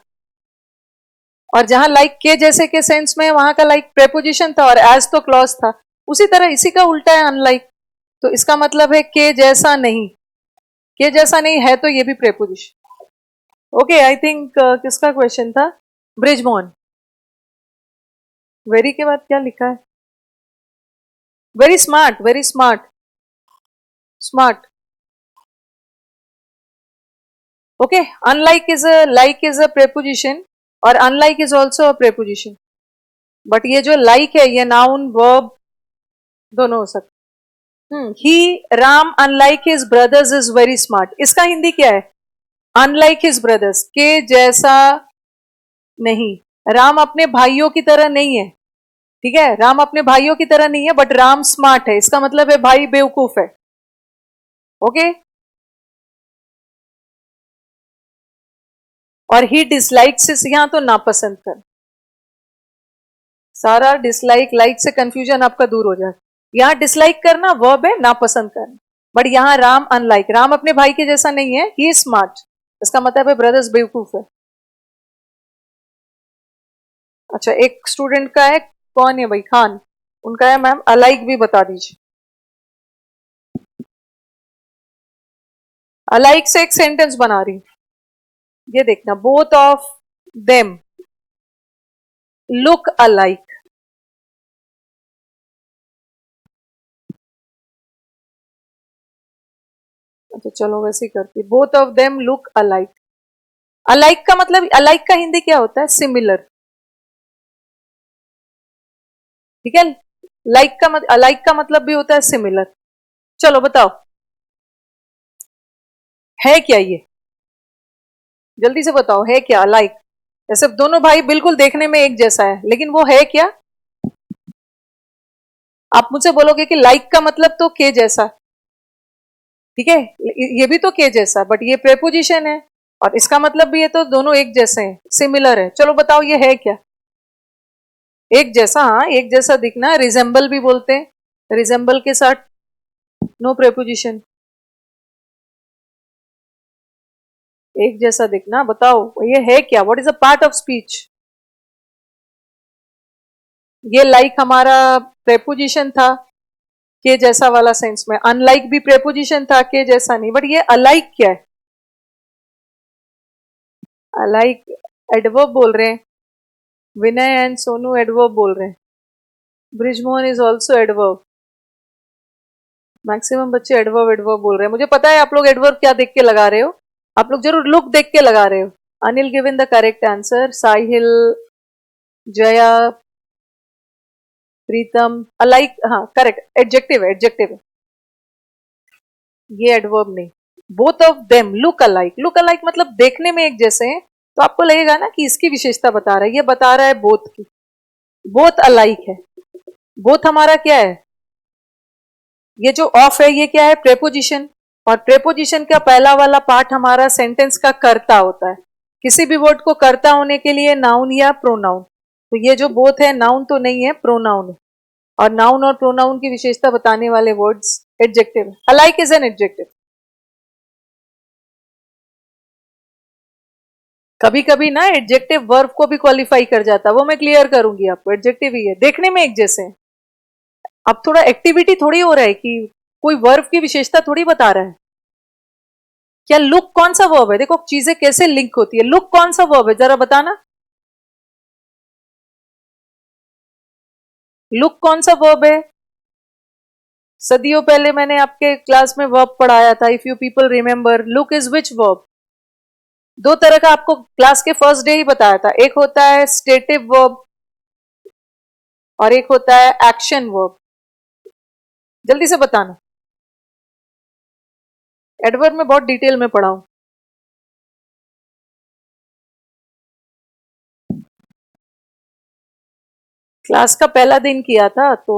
और जहां लाइक के जैसे के सेंस में वहां का लाइक प्रेपोजिशन था और एज तो क्लॉज था, उसी तरह इसी का उल्टा है अनलाइक। तो इसका मतलब है के जैसा नहीं, के जैसा नहीं है तो ये भी प्रेपोजिशन। ओके, आई थिंक किसका क्वेश्चन था? ब्रिजमोहन। वेरी के बाद क्या लिखा है? Very smart, very smart, smart, okay. Unlike is a, like is a preposition, और unlike is also a preposition, but ये जो लाइक है ये नाउन वर्ब दोनों हो सकते। He, Ram unlike his brothers is very smart, इसका हिंदी क्या है? अनलाइक हिज ब्रदर्स, के जैसा नहीं। राम अपने भाइयों की तरह नहीं है, ठीक है, राम अपने भाइयों की तरह नहीं है, बट राम स्मार्ट है, इसका मतलब है भाई बेवकूफ है, ओके। और ही डिसलाइक्स इस, यहां तो नापसंद कर, सारा डिसलाइक लाइक से कंफ्यूजन आपका दूर हो जाए। यहां डिसलाइक करना वर्ब है, नापसंद करना, बट यहां राम अनलाइक, राम अपने भाई के जैसा नहीं है, ही स्मार्ट, इसका मतलब है ब्रदर्स बेवकूफ है। अच्छा, एक स्टूडेंट का है, कौन है भाई? खान, उनका है मैम अलाइक भी बता दीजिए। अलाइक से एक सेंटेंस बना रही हूं, ये देखना, both of them look alike. अच्छा चलो वैसे ही करती, both of them look alike. Alike का मतलब, अलाइक का हिंदी क्या होता है? सिमिलर, ठीक है। लाइक का मतलब, अलाइक का मतलब भी होता है सिमिलर। चलो बताओ है क्या ये, जल्दी से बताओ है क्या अलाइक? जैसे दोनों भाई बिल्कुल देखने में एक जैसा है, लेकिन वो है क्या? आप मुझसे बोलोगे कि लाइक का मतलब तो के जैसा, ठीक है, ये भी तो के जैसा, बट ये प्रेपोजिशन है, और इसका मतलब भी ये तो दोनों एक जैसे हैं, सिमिलर है। चलो बताओ ये है क्या? एक जैसा, हाँ, एक जैसा दिखना, रिजेंबल भी बोलते हैं, रिजेंबल के साथ नो प्रेपोजिशन, एक जैसा दिखना। बताओ ये है क्या? What is a part of speech? ये लाइक हमारा प्रेपोजिशन था के जैसा वाला सेंस में, अनलाइक भी प्रेपोजिशन था के जैसा नहीं, बट ये अलाइक क्या है? अलाइक एडवर्ब बोल रहे हैं, विनय एंड सोनू एडवर्ब बोल रहे हैं, Brijmohan is also adverb, maximum बच्चे एडवर्ब एडवर्ब बोल रहे हैं। मुझे पता है आप लोग एडवर्ब क्या देख के लगा रहे हो, आप लोग जरूर लुक देख के लगा रहे हो। Anil given the correct answer, Sahil, Jaya, Pritam, alike, हाँ करेक्ट, एडजेक्टिव है, एडजेक्टिव है, ये एडवर्ब नहीं। Both of them look alike, look alike मतलब देखने में एक जैसे हैं, तो आपको लगेगा ना कि इसकी विशेषता बता रहा है, ये बता रहा है बोथ की, बोथ अलाइक है। बोथ हमारा क्या है, ये जो ऑफ है ये क्या है, प्रेपोजिशन, और प्रेपोजिशन का पहला वाला पार्ट हमारा सेंटेंस का कर्ता होता है। किसी भी वर्ड को कर्ता होने के लिए नाउन या प्रोनाउन, तो ये जो बोथ है नाउन तो नहीं है, प्रोनाउन है, और नाउन और प्रोनाउन की विशेषता बताने वाले वर्ड्स एडजेक्टिव है। Alike is an adjective. कभी कभी ना एडजेक्टिव वर्ब को भी क्वालिफाई कर जाता है, वो मैं क्लियर करूंगी आपको, एडजेक्टिव ही है, देखने में एक जैसे हैं। अब थोड़ा एक्टिविटी थोड़ी हो रहा है कि कोई वर्ब की विशेषता थोड़ी बता रहा है। क्या लुक कौन सा वर्ब है, देखो चीजें कैसे लिंक होती है, लुक कौन सा वर्ब है जरा बताना, लुक कौन सा वर्ब है? सदियों पहले मैंने आपके क्लास में वर्ब पढ़ाया था, if you people remember, look is which verb? दो तरह का आपको क्लास के फर्स्ट डे ही बताया था, एक होता है स्टेटिव वर्ब और एक होता है एक्शन वर्ब। जल्दी से बताना, एडवर्ब में बहुत डिटेल में पढ़ाऊं। क्लास का पहला दिन किया था तो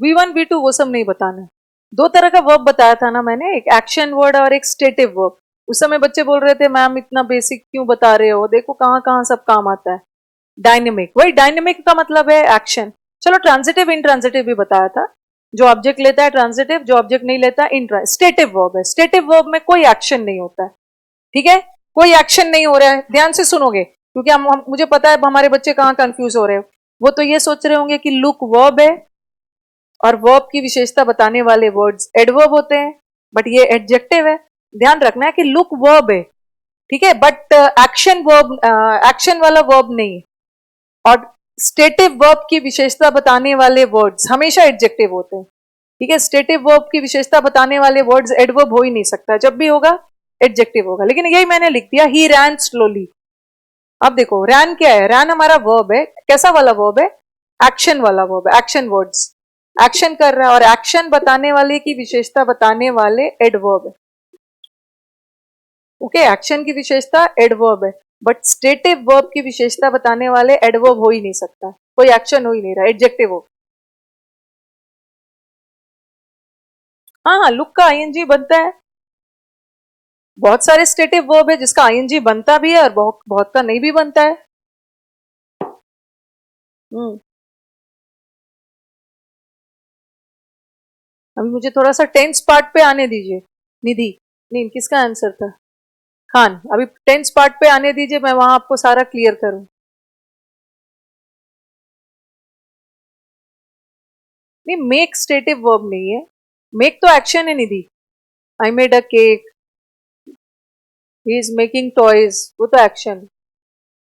V1 V2 वो सब नहीं बताना। दो तरह का वर्ब बताया था ना मैंने, एक एक्शन वर्ड और एक स्टेटिव वर्ब। उस समय बच्चे बोल रहे थे मैम इतना बेसिक क्यों बता रहे हो, देखो कहाँ कहाँ सब काम आता है। डायनेमिक, वही डायनेमिक का मतलब है एक्शन। चलो ट्रांजिटिव इंट्रांजिटिव भी बताया था, जो ऑब्जेक्ट लेता है ट्रांजिटिव, जो ऑब्जेक्ट नहीं लेता इंट्रा। स्टेटिव वर्ब है, स्टेटिव वर्ब में कोई एक्शन नहीं होता है, ठीक है, कोई एक्शन नहीं हो रहा है, ध्यान से सुनोगे क्योंकि मुझे पता है हमारे बच्चे कहाँ कंफ्यूज हो रहे हो। वो तो ये सोच रहे होंगे कि लुक वर्ब है और वर्ब की विशेषता बताने वाले वर्ड्स एडवर्ब होते हैं, बट ये एडजेक्टिव है। ध्यान रखना है कि लुक वर्ब है, ठीक है, बट एक्शन वर्ब, एक्शन वाला वर्ब नहीं है। और स्टेटिव वर्ब की विशेषता बताने वाले वर्ड्स हमेशा एडजेक्टिव होते हैं, ठीक है। स्टेटिव वर्ब की विशेषता बताने वाले वर्ड्स एडवर्ब हो ही नहीं सकता, जब भी होगा एडजेक्टिव होगा। लेकिन यही मैंने लिख दिया, ही रैन स्लोली। अब देखो रैन क्या है, रैन हमारा वर्ब है, कैसा वाला वर्ब है, एक्शन वाला वर्ब है, एक्शन वर्ड्स, एक्शन कर रहा है, और एक्शन बताने वाले की विशेषता बताने वाले एडवर्ब है, ओके। एक्शन की विशेषता एडवर्ब है, बट स्टेटिव वर्ब की विशेषता बताने वाले एडवर्ब हो ही नहीं सकता, कोई एक्शन हो ही नहीं रहा, एडजेक्टिव हो। हाँ हाँ, लुक का आईएनजी बनता है, बहुत सारे स्टेटिव वर्ब है जिसका आईएनजी बनता भी है और बहुत बहुत का नहीं भी बनता है। हम्म, अभी मुझे थोड़ा सा टेंस पार्ट पे आने दीजिए। निधि, नहीं किसका आंसर था, खान। अभी टेंस पार्ट पे आने दीजिए, मैं वहां आपको सारा क्लियर करूं। नहीं, मेक स्टेटिव वर्ब नहीं है, मेक तो एक्शन है Nidhi. I made a cake, he is making toys, वो तो एक्शन।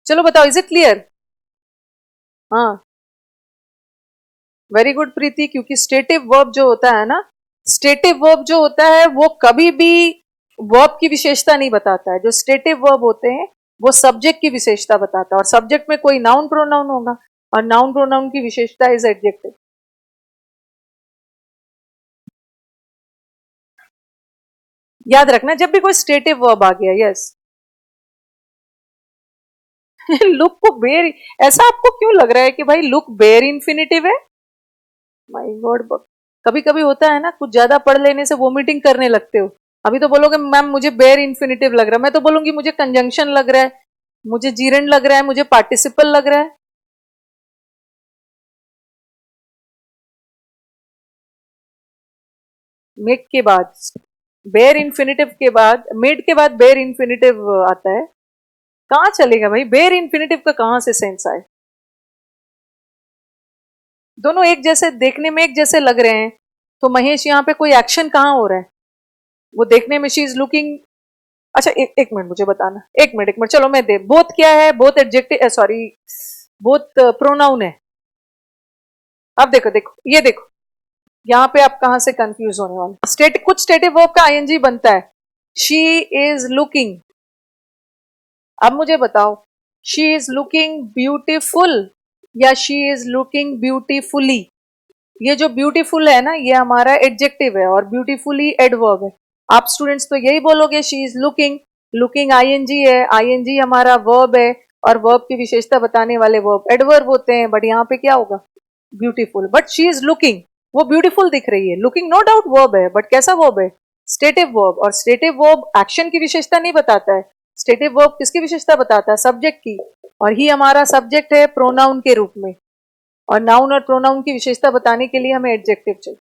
चलो बताओ, इज इट क्लियर? हाँ, वेरी गुड प्रीति, क्योंकि स्टेटिव वर्ब जो होता है ना, स्टेटिव वर्ब जो होता है वो कभी भी वर्ब की विशेषता नहीं बताता है। जो स्टेटिव वर्ब होते हैं वो सब्जेक्ट की विशेषता बताता है, और सब्जेक्ट में कोई नाउन प्रोनाउन होगा, और नाउन प्रोनाउन की विशेषता इज एडजेक्टिव। याद रखना जब भी कोई स्टेटिव वर्ब आ गया, यस। लुक को बेर, ऐसा आपको क्यों लग रहा है कि भाई लुक बेर इन्फिनिटिव है? माय गॉड, कभी कभी होता है ना, कुछ ज्यादा पढ़ लेने से वोमिटिंग करने लगते हो। अभी तो बोलोगे मैम मुझे बेर इन्फिनिटिव लग रहा है, मैं तो बोलूंगी मुझे कंजंक्शन लग रहा है, मुझे जीरंड लग रहा है, मुझे पार्टिसिपल लग रहा है। मेक के बाद, बेर इन्फिनिटिव के बाद, मेड के बाद बेर इन्फिनिटिव आता है, कहाँ चलेगा भाई, बेर इन्फिनिटिव का कहाँ से सेंस आए? दोनों एक जैसे, देखने में एक जैसे लग रहे हैं, तो महेश यहाँ पे कोई एक्शन कहाँ हो रहा है? वो देखने में शी इज लुकिंग, अच्छा एक मिनट मुझे बताना, एक मिनट चलो मैं दे, बोथ क्या है, both adjective, sorry both pronoun है। अब देखो देखो ये देखो, यहाँ पे आप कहां से कंफ्यूज होने वाले, कुछ स्टेटिव वर्ब का आईएनजी बनता है, शी इज लुकिंग। अब मुझे बताओ, शी इज लुकिंग ब्यूटीफुल या शी इज लुकिंग ब्यूटीफुली? ये जो ब्यूटीफुल है ना, ये हमारा एडजेक्टिव है और ब्यूटीफुली एडवर्ब है। आप स्टूडेंट्स तो यही बोलोगे, she is looking, looking ING है, आईएनजी हमारा वर्ब है, और वर्ब की विशेषता बताने वाले वर्ब एडवर्ब होते हैं। बट यहाँ पे क्या होगा, beautiful, but she is looking, वो ब्यूटीफुल दिख रही है। लुकिंग नो डाउट वर्ब है, बट कैसा वर्ब है, स्टेटिव वर्ब, और स्टेटिव वर्ब एक्शन की विशेषता नहीं बताता है। स्टेटिव वर्ब किसकी विशेषता बताता है, सब्जेक्ट की, और ही हमारा सब्जेक्ट है प्रोनाउन के रूप में, और नाउन और प्रोनाउन की विशेषता बताने के लिए हमें एडजेक्टिव चाहिए।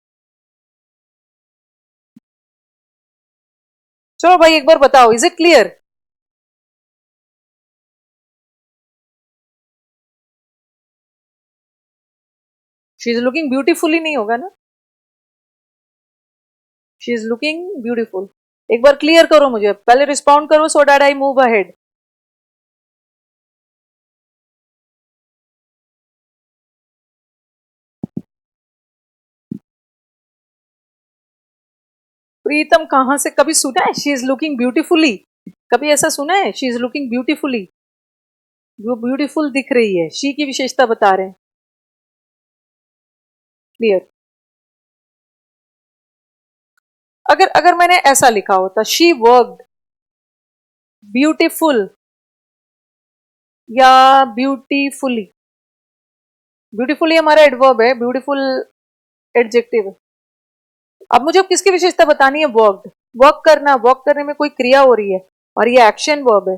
चलो भाई एक बार बताओ, is it clear? She is looking beautifully नहीं होगा ना, शी इज लुकिंग ब्यूटीफुल। एक बार क्लियर करो मुझे, पहले रिस्पॉन्ड करो so that I move ahead. Pritam कहां से, कभी सुना है शी इज लुकिंग ब्यूटीफुली? कभी ऐसा सुना है शी इज लुकिंग ब्यूटीफुली? वो ब्यूटीफुल दिख रही है, शी की विशेषता बता रहे हैं। क्लियर? अगर अगर मैंने ऐसा लिखा होता, शी वर्कड ब्यूटीफुल या ब्यूटीफुली, ब्यूटीफुली हमारा एडवर्ब है, ब्यूटीफुल एडजेक्टिव है। अब मुझे किसकी विशेषता बतानी है, वर्कड, वर्क करना, वर्क करने में कोई क्रिया हो रही है, और ये एक्शन वर्ब है,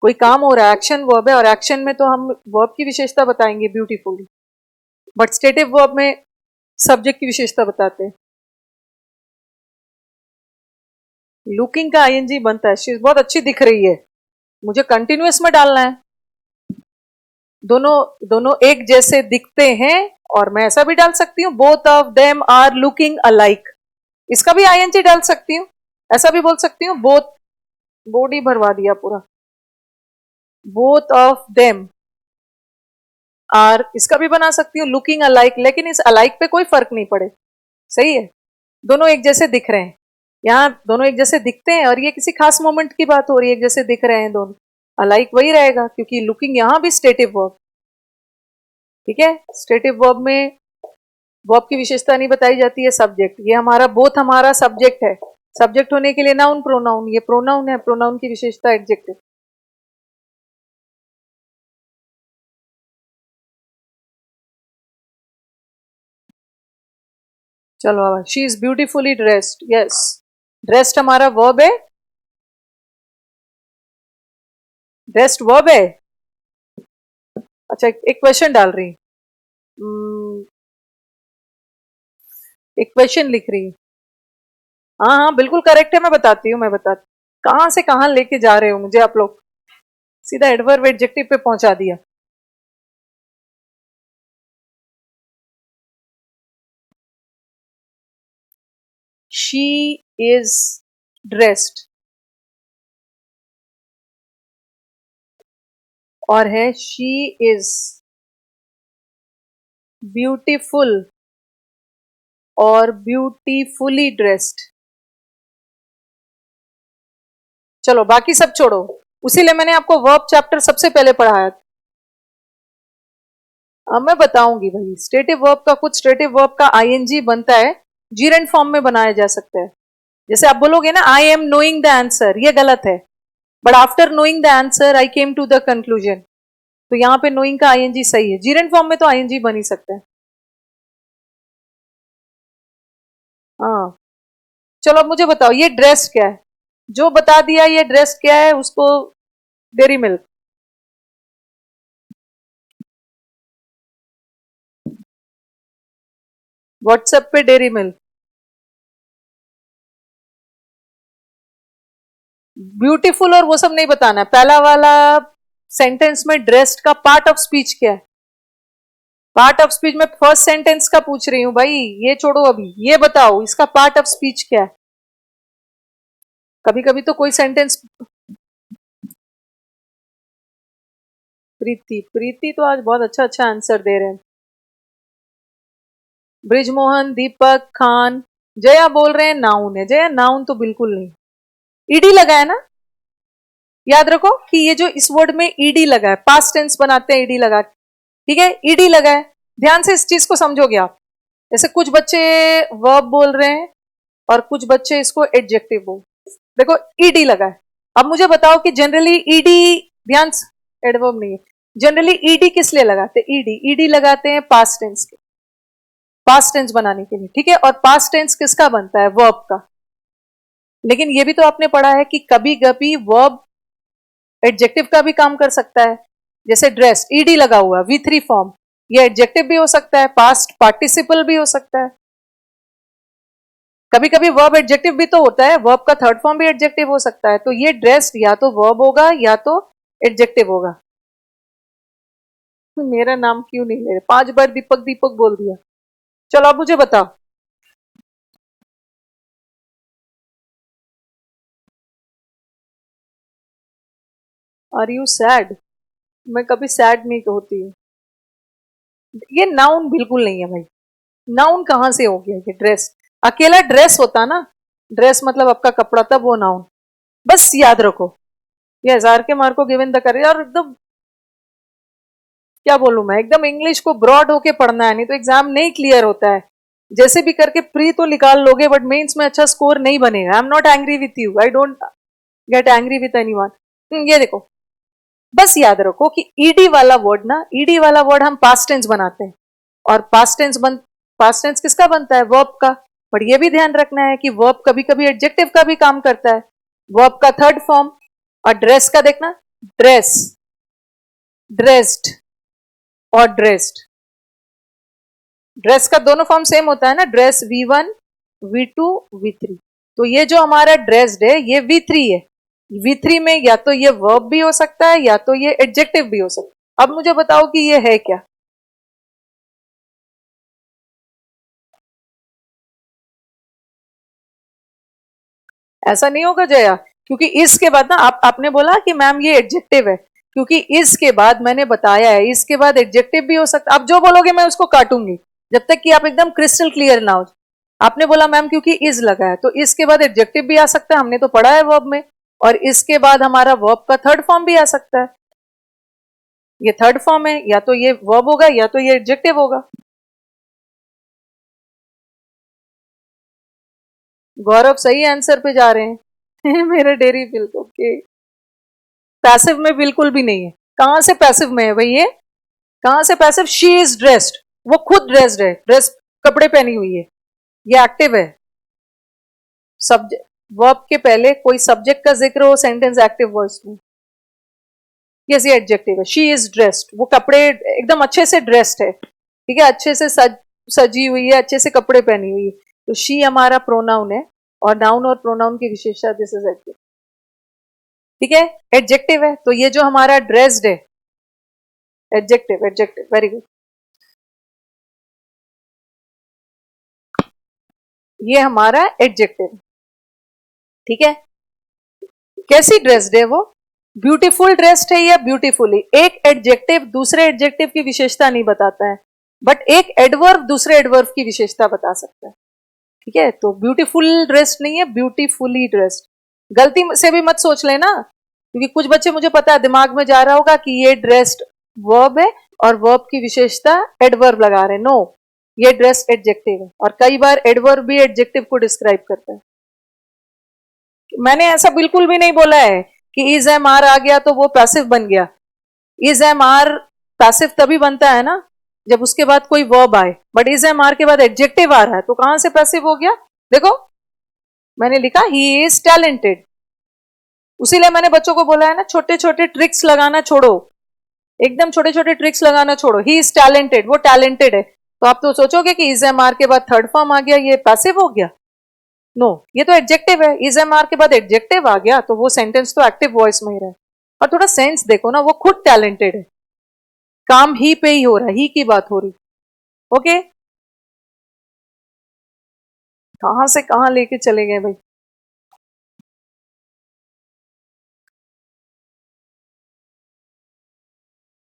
कोई काम हो रहा है, एक्शन वर्ब है, और एक्शन में तो हम वर्ब की विशेषता बताएंगे ब्यूटीफुली, बट स्टेटिव वर्ब में सब्जेक्ट की विशेषता बताते हैं। लुकिंग का आईएनजी बनता है, शी बहुत अच्छी दिख रही है, मुझे कंटिन्यूअस में डालना है। दोनों दोनों एक जैसे दिखते हैं, और मैं ऐसा भी डाल सकती हूँ, both of them are looking alike, इसका भी आईएनजी डाल सकती हूँ, ऐसा भी बोल सकती हूँ, बोथ, बॉडी भरवा दिया पूरा, बोथ ऑफ देम आर, इसका भी बना सकती हूँ लुकिंग अलाइक, लेकिन इस अलाइक पे कोई फर्क नहीं पड़े, सही है, दोनों एक जैसे दिख रहे हैं, यहाँ दोनों एक जैसे दिखते हैं, और ये किसी खास मोमेंट की बात हो रही है, एक जैसे दिख रहे हैं दोनों, अलाइक वही रहेगा, क्योंकि लुकिंग यहाँ भी स्टेटिव वर्ब, ठीक है, स्टेटिव वर्ब में वर्ब की विशेषता नहीं बताई जाती है, सब्जेक्ट, ये हमारा बोथ हमारा सब्जेक्ट है, सब्जेक्ट होने के लिए नाउन प्रोनाउन, ये प्रोनाउन है, प्रोनाउन की विशेषता एडजेक्टिव। चलो she is beautifully dressed, yes, dressed हमारा वर्ब है, ड्रेस्ड वर्ब है। अच्छा एक क्वेश्चन डाल रही, एक क्वेश्चन लिख रही, हाँ हाँ बिल्कुल करेक्ट है, मैं बताती हूँ, मैं बताती, कहां से कहां लेके जा रहे हो मुझे आप लोग, सीधा एडवर्ब एडजेक्टिव पे पहुंचा दिया। शी इज ड्रेस्ड, और है शी इज ब्यूटीफुल और ब्यूटीफुली ड्रेस्ड। चलो बाकी सब छोड़ो, उसी लिए मैंने आपको वर्ब चैप्टर सबसे पहले पढ़ाया था। अब मैं बताऊंगी भाई, स्टेटिव वर्ब का, कुछ स्टेटिव वर्ब का आईएनजी बनता है, जीरेंट फॉर्म में बनाया जा सकता है। जैसे आप बोलोगे ना, I am knowing the answer, ये गलत है, but after knowing the answer I came to the conclusion, तो यहाँ पे नोइंग का आईएनजी सही है, जीरेंट फॉर्म में तो आईएनजी बन ही सकता है। हाँ चलो अब मुझे बताओ, ये ड्रेस क्या है, जो बता दिया ये ड्रेस क्या है उसको, डेरी मिल्क, व्हाट्सएप पे डेरी मिल्क, ब्यूटीफुल और वो सब नहीं बताना है, पहला वाला सेंटेंस में ड्रेस्ड का पार्ट ऑफ स्पीच क्या है, पार्ट ऑफ स्पीच में फर्स्ट सेंटेंस का पूछ रही हूं भाई, ये छोड़ो अभी, ये बताओ इसका पार्ट ऑफ स्पीच क्या है। कभी कभी तो कोई सेंटेंस, प्रीति, प्रीति तो आज बहुत अच्छा अच्छा आंसर दे रहे हैं। ब्रिजमोहन, दीपक, खान, जया बोल रहे हैं नाउन है। जया नाउन तो बिल्कुल नहीं, ईडी लगा है ना, याद रखो कि ये जो इस वर्ड में ईडी लगा है, पास्ट टेंस बनाते हैं ईडी लगा, ठीक है, ईडी लगा है। ध्यान से इस चीज को समझोगे आप। जैसे कुछ बच्चे वर्ब बोल रहे हैं और कुछ बच्चे इसको एडजेक्टिव बोल, देखो ईडी लगा है। अब मुझे बताओ कि जनरली ईडी, ध्यान से, एडवर्ब नहीं है, जनरली ईडी किस लिए लगाते हैं? ईडी, ईडी लगाते हैं पास्ट टेंस के, पास्ट टेंस बनाने के लिए, ठीक है। और पास्ट टेंस किसका बनता है? वर्ब का। लेकिन ये भी तो आपने पढ़ा है कि कभी कभी वर्ब एडजेक्टिव का भी काम कर सकता है। जैसे ड्रेस, ईडी लगा हुआ, V3 फॉर्म, ये एडजेक्टिव भी हो सकता है, पास्ट पार्टिसिपल भी हो सकता है। कभी कभी वर्ब एडजेक्टिव भी तो होता है, वर्ब का थर्ड फॉर्म भी एडजेक्टिव हो सकता है। तो ये ड्रेस्ड या तो वर्ब होगा या तो एडजेक्टिव होगा। मेरा नाम क्यों नहीं ले रहे? 5 बार दीपक दीपक बोल दिया। चलो अब मुझे बताओ, आर यू सैड? मैं कभी सैड नहीं होती हूँ। ये नाउन बिल्कुल नहीं है भाई, नाउन कहां से हो गया ये ड्रेस? अकेला ड्रेस होता ना, ड्रेस मतलब आपका कपड़ा, तब वो नाउन। बस याद रखो, ये 1000 के मार्क को गिवन द करें। और एकदम क्या बोलूं मैं, एकदम इंग्लिश को ब्रॉड होके पढ़ना है, नहीं तो एग्जाम नहीं क्लियर होता है। जैसे भी करके प्री तो निकाल लोगे, बट मेंस में अच्छा स्कोर नहीं बनेगा। I am not angry with you, I don't get angry with anyone. ये देखो, बस याद रखो कि ईडी वाला वर्ड ना, ईडी वाला वर्ड हम पास्ट टेंस बनाते हैं, और पास्ट टेंस किसका बनता है? वर्ब का। पर ये भी ध्यान रखना है कि वर्ब कभी कभी एडजेक्टिव का भी काम करता है, वर्ब का थर्ड फॉर्म। और ड्रेस का देखना, ड्रेस, ड्रेस्ड और ड्रेस्ड, ड्रेस का दोनों फॉर्म सेम होता है ना, ड्रेस V1, V2, V3। तो ये जो हमारा ड्रेस्ड है ये V3 है। V3 में या तो ये वर्ब भी हो सकता है या तो ये एडजेक्टिव भी हो सकता है। अब मुझे बताओ कि ये है क्या? ऐसा नहीं होगा जया, क्योंकि इसके बाद ना आपने बोला कि मैम ये एडजेक्टिव है, क्योंकि इसके बाद मैंने बताया है, इसके बाद एडजेक्टिव भी हो सकता है। आप जो बोलोगे मैं उसको काटूंगी जब तक कि आप एकदम क्रिस्टल क्लियर ना हो। आपने बोला मैम क्योंकि इज लगा है, तो इसके बाद एडजेक्टिव भी आ सकता है, हमने तो पढ़ा है वर्ब में। और इसके बाद हमारा वर्ब का थर्ड फॉर्म भी आ सकता है। ये थर्ड फॉर्म है, या तो ये वर्ब होगा या तो ये एडजेक्टिव होगा। गौरव सही आंसर पे जा रहे हैं मेरा डेयरी मिल्क, ओके। पैसिव में बिल्कुल भी नहीं है। कहां से पैसिव में है भाई ये? कहां से पैसिव? शी इज ड्रेस्ड, वो खुद ड्रेस्ड है, ड्रेस कपड़े पहनी हुई है, ये एक्टिव है। सब्जेक्ट, वर्ब के पहले कोई सब्जेक्ट का जिक्र हो सेंटेंस एक्टिव वॉइस में, यस ये एडजेक्टिव है। शी इज ड्रेस्ड, वो कपड़े एकदम अच्छे से ड्रेस्ड है, ठीक है, अच्छे से सजी हुई है, अच्छे से कपड़े पहनी हुई है। तो शी हमारा प्रोनाउन है, और नाउन और प्रोनाउन की विशेषता दिस इज एडजेक्टिव, ठीक है, एडजेक्टिव है। तो ये जो हमारा ड्रेस्ड है, एडजेक्टिव, एडजेक्टिव, वेरी गुड। ये हमारा एडजेक्टिव, ठीक है। कैसी ड्रेस्ड है वो? ब्यूटीफुल ड्रेस्ड है या ब्यूटीफुली? एक एडजेक्टिव दूसरे एडजेक्टिव की विशेषता नहीं बताता है, बट एक एडवर्ब दूसरे एडवर्ब की विशेषता बता सकता है, ठीक है। तो ब्यूटीफुल ड्रेस्ड नहीं है, ब्यूटीफुली ड्रेस्ड। गलती से भी मत सोच लेना, क्योंकि कुछ बच्चे, मुझे पता है दिमाग में जा रहा होगा कि ये ड्रेस्ड वर्ब है और वर्ब की विशेषता एडवर्ब लगा रहे हैं। नो, ये ड्रेस्ड एडजेक्टिव है, और कई बार एडवर्ब भी एडजेक्टिव को डिस्क्राइब करता है। मैंने ऐसा बिल्कुल भी नहीं बोला है कि इज एम आर आ गया तो वो पैसिव बन गया। इज एम आर पैसिव तभी बनता है ना जब उसके बाद कोई वर्ब आए, बट इज एम आर के बाद एडजेक्टिव आ रहा है, तो कहां से पैसिव हो गया? देखो मैंने लिखा ही इज टैलेंटेड, उसीलिए मैंने बच्चों को बोला है ना, छोटे छोटे ट्रिक्स लगाना छोड़ो, एकदम छोटे छोटे ट्रिक्स लगाना छोड़ो। ही इज टैलेंटेड, वो टैलेंटेड है। तो आप तो सोचोगे कि इज एम आर के बाद थर्ड फॉर्म आ गया, ये पैसिव हो गया। नो, ये तो एडजेक्टिव है। इज एम आर के बाद एडजेक्टिव आ गया तो वो सेंटेंस तो एक्टिव वॉइस में ही रहा। और थोड़ा सेंस देखो ना, वो खुद टैलेंटेड है, काम ही पे ही हो रहा है, ही की बात हो रही। ओके, कहां से कहां लेके चले गए भाई।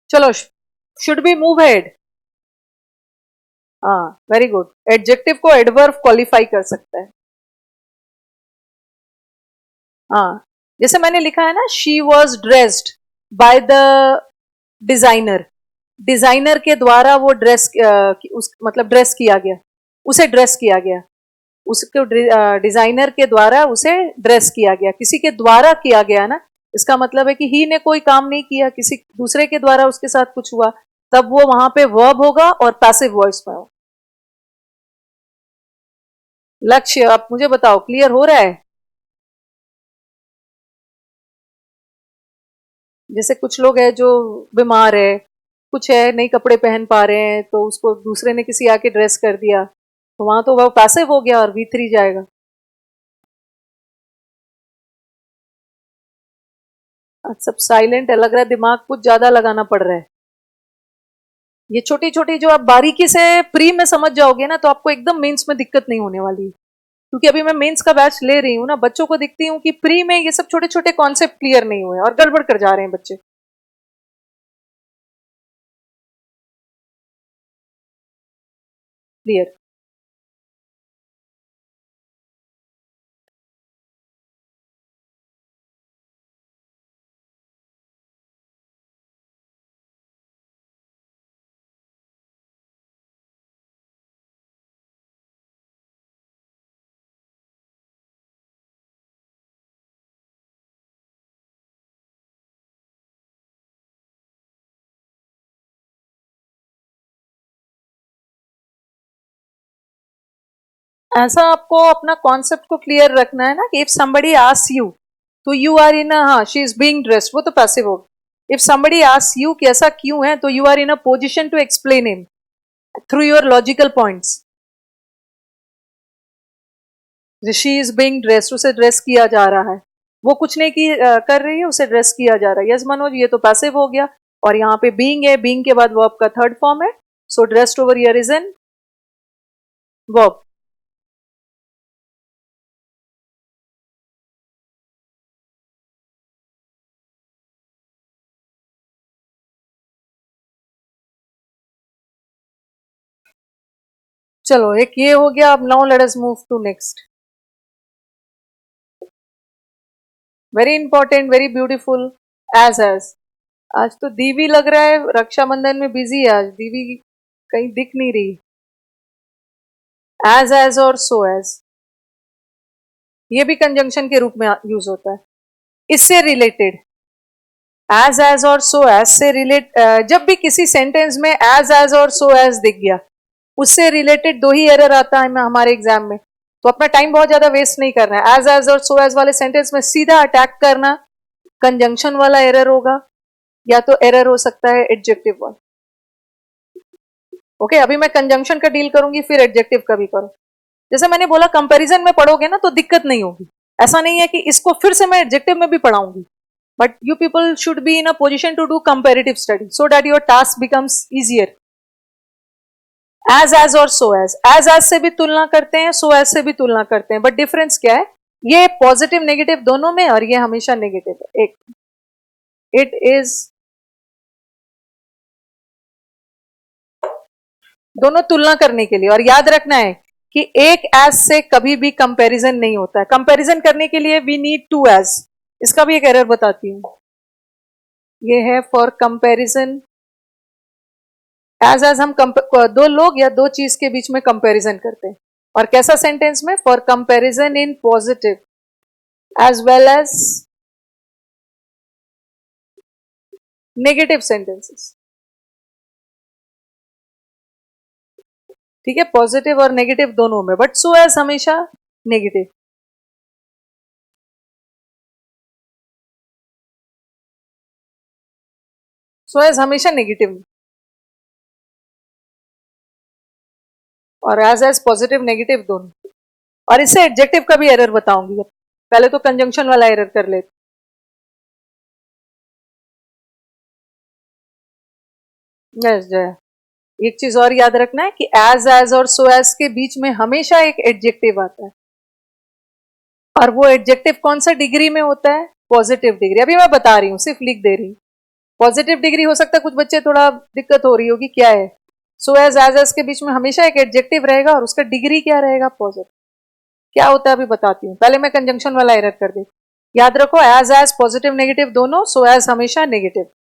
चलो, शुड बी मूव हेड। हाँ, वेरी गुड। एडजेक्टिव को एडवर्ब क्वालिफाई कर सकता है। हाँ, जैसे मैंने लिखा है ना, she was dressed by the designer. Designer के द्वारा वो ड्रेस मतलब ड्रेस किया गया, उसे ड्रेस किया गया, उसको डिजाइनर के द्वारा उसे ड्रेस किया गया, किसी के द्वारा किया गया ना। इसका मतलब है कि ही ने कोई काम नहीं किया, किसी दूसरे के द्वारा उसके साथ कुछ हुआ, तब वो वहां पे वर्ब होगा और पैसिव वॉइस में हो। लक्ष्य, आप मुझे बताओ, क्लियर हो रहा है? जैसे कुछ लोग हैं जो बीमार है, कुछ है नहीं कपड़े पहन पा रहे हैं, तो उसको दूसरे ने किसी आके ड्रेस कर दिया, तो वहां तो वह पैसिव हो गया और V3 जाएगा। आज सब साइलेंट है, लग रहा है दिमाग कुछ ज्यादा लगाना पड़ रहा है। ये छोटी छोटी जो आप बारीकी से प्री में समझ जाओगे ना, तो आपको एकदम मेंस में दिक्कत नहीं होने वाली। क्योंकि अभी मैं मेंस का बैच ले रही हूँ ना, बच्चों को दिखती हूँ कि प्री में ये सब छोटे छोटे कॉन्सेप्ट क्लियर नहीं हुए और गड़बड़ कर जा रहे हैं बच्चे। क्लियर। ऐसा आपको अपना कॉन्सेप्ट को क्लियर रखना है ना कि इफ somebody asks you, तो यू आर इन हाँ शी इज बीइंग ड्रेस्ड, वो तो पैसिव हो। इफ somebody asks you कि ऐसा क्यों है, तो you are in a position to explain him through your logical points. She is being dressed, उसे ड्रेस किया जा रहा है, वो कुछ नहीं की कर रही है, उसे ड्रेस किया जा रहा है। यस मनोज, ये तो पैसिव हो गया। और यहाँ पे बीइंग है, बीइंग के बाद वर्ब का थर्ड फॉर्म है, so dressed over here is an verb. चलो, एक ये हो गया। अब now let us move to next. Very important, very beautiful. As आज तो दीवी लग रहा है रक्षाबंधन में बिजी है, आज दीवी कहीं दिख नहीं रही। एज और सो एज, ये भी कंजंक्शन के रूप में यूज होता है। इससे रिलेटेड, एज और सो एज से रिलेट, जब भी किसी सेंटेंस में एज और सो एज दिख गया, उससे रिलेटेड दो ही एरर आता है हमारे एग्जाम में। तो अपना टाइम बहुत ज्यादा वेस्ट नहीं करना है। एज और सो एज वाले सेंटेंस में सीधा अटैक करना कंजंक्शन वाला एरर होगा, या तो एरर हो सकता है एडजेक्टिव वाला। ओके, अभी मैं कंजंक्शन का डील करूंगी, फिर एडजेक्टिव का भी करूं। जैसे मैंने बोला, कंपैरिजन में पढ़ोगे ना तो दिक्कत नहीं होगी। ऐसा नहीं है कि इसको फिर से मैं एडजेक्टिव में भी पढ़ाऊंगी, but you people should be in a position to do comparative study so that your task becomes easier. As और सो एज से भी तुलना करते हैं, सो एज से भी तुलना करते हैं, बट डिफरेंस क्या है? ये पॉजिटिव नेगेटिव दोनों में, और ये हमेशा नेगेटिव है। एक, इट इज, दोनों तुलना करने के लिए। और याद रखना है कि एक एज से कभी भी कंपैरिजन नहीं होता है। कंपैरिजन करने के लिए वी नीड टू एज। इसका भी एक एरर बताती हूं, ये है फॉर कंपैरिजन। एज हम दो लोग या दो चीज के बीच में कंपैरिजन करते हैं। और कैसा सेंटेंस में? For comparison in positive as well as negative sentences. ठीक है, पॉजिटिव और नेगेटिव दोनों में, बट सो एज हमेशा नेगेटिव। सो एज हमेशा नेगेटिव, और एज पॉजिटिव नेगेटिव दोनों। और इससे एडजेक्टिव का भी एरर बताऊंगी। पहले तो कंजंक्शन वाला एरर कर लेते। यस जय। एक चीज और याद रखना है कि एज और सो एज के बीच में हमेशा एक एडजेक्टिव आता है, और वो एडजेक्टिव कौन सा डिग्री में होता है? Positive degree. अभी मैं बता रही हूँ, सिर्फ लिख दे रही हूँ। पॉजिटिव डिग्री हो सकता है, कुछ बच्चे थोड़ा दिक्कत हो रही होगी क्या है। सो एज के बीच में हमेशा एक एडजेक्टिव रहेगा और उसका डिग्री क्या रहेगा? पॉजिटिव। क्या होता है अभी बताती हूँ, पहले मैं कंजंक्शन वाला एरर कर दी। याद रखो, एज पॉजिटिव नेगेटिव दोनों, सो एज हमेशा negative.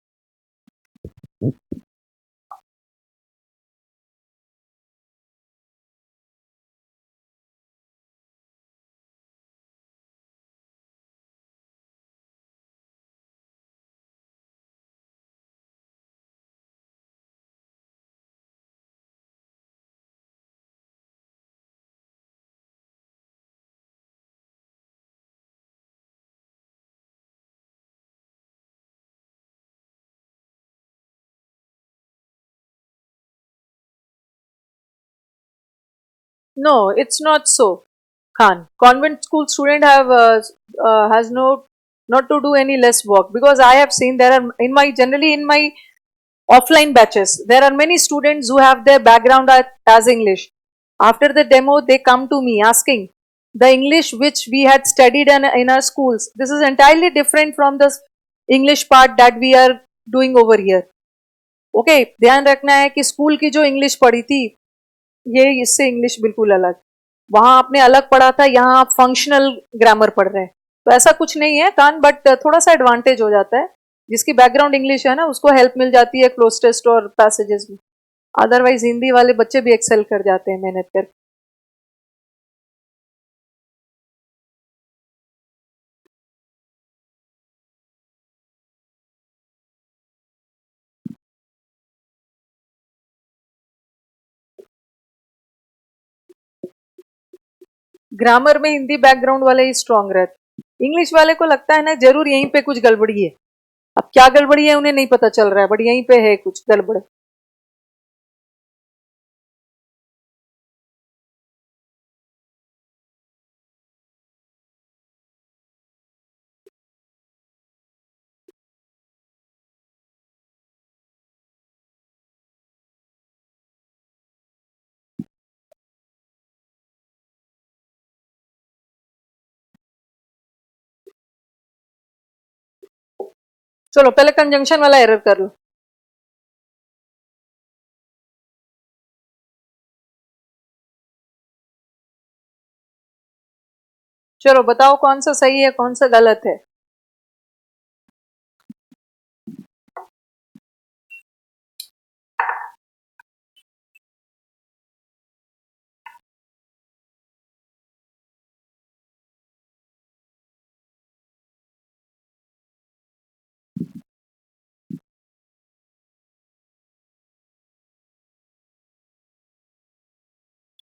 No, it's not so, Khan. Convent school student have has no not to do any less work, because I have seen there are in my generally in my offline batches there are many students who have their background as English. After the demo, they come to me asking the English which we had studied in our schools. This is entirely different from the English part that we are doing over here. Okay, ध्यान रखना है कि school की जो English पढ़ी थी, ये इससे इंग्लिश बिल्कुल अलग। वहां आपने अलग पढ़ा था, यहाँ आप फंक्शनल ग्रामर पढ़ रहे हैं। तो ऐसा कुछ नहीं है कान, बट थोड़ा सा एडवांटेज हो जाता है। जिसकी बैकग्राउंड इंग्लिश है ना, उसको हेल्प मिल जाती है क्लोज टेस्ट और पैसेजेस में। अदरवाइज हिंदी वाले बच्चे भी एक्सेल कर जाते हैं मेहनत कर। ग्रामर में हिंदी बैकग्राउंड वाले ही स्ट्रांग रहते। इंग्लिश वाले को लगता है ना जरूर यहीं पे कुछ गड़बड़ी है। अब क्या गड़बड़ी है उन्हें नहीं पता चल रहा है, बट यहीं पे है कुछ गड़बड़। चलो पहले कंजंक्शन वाला एरर कर लो। चलो बताओ कौन सा सही है कौन सा गलत है।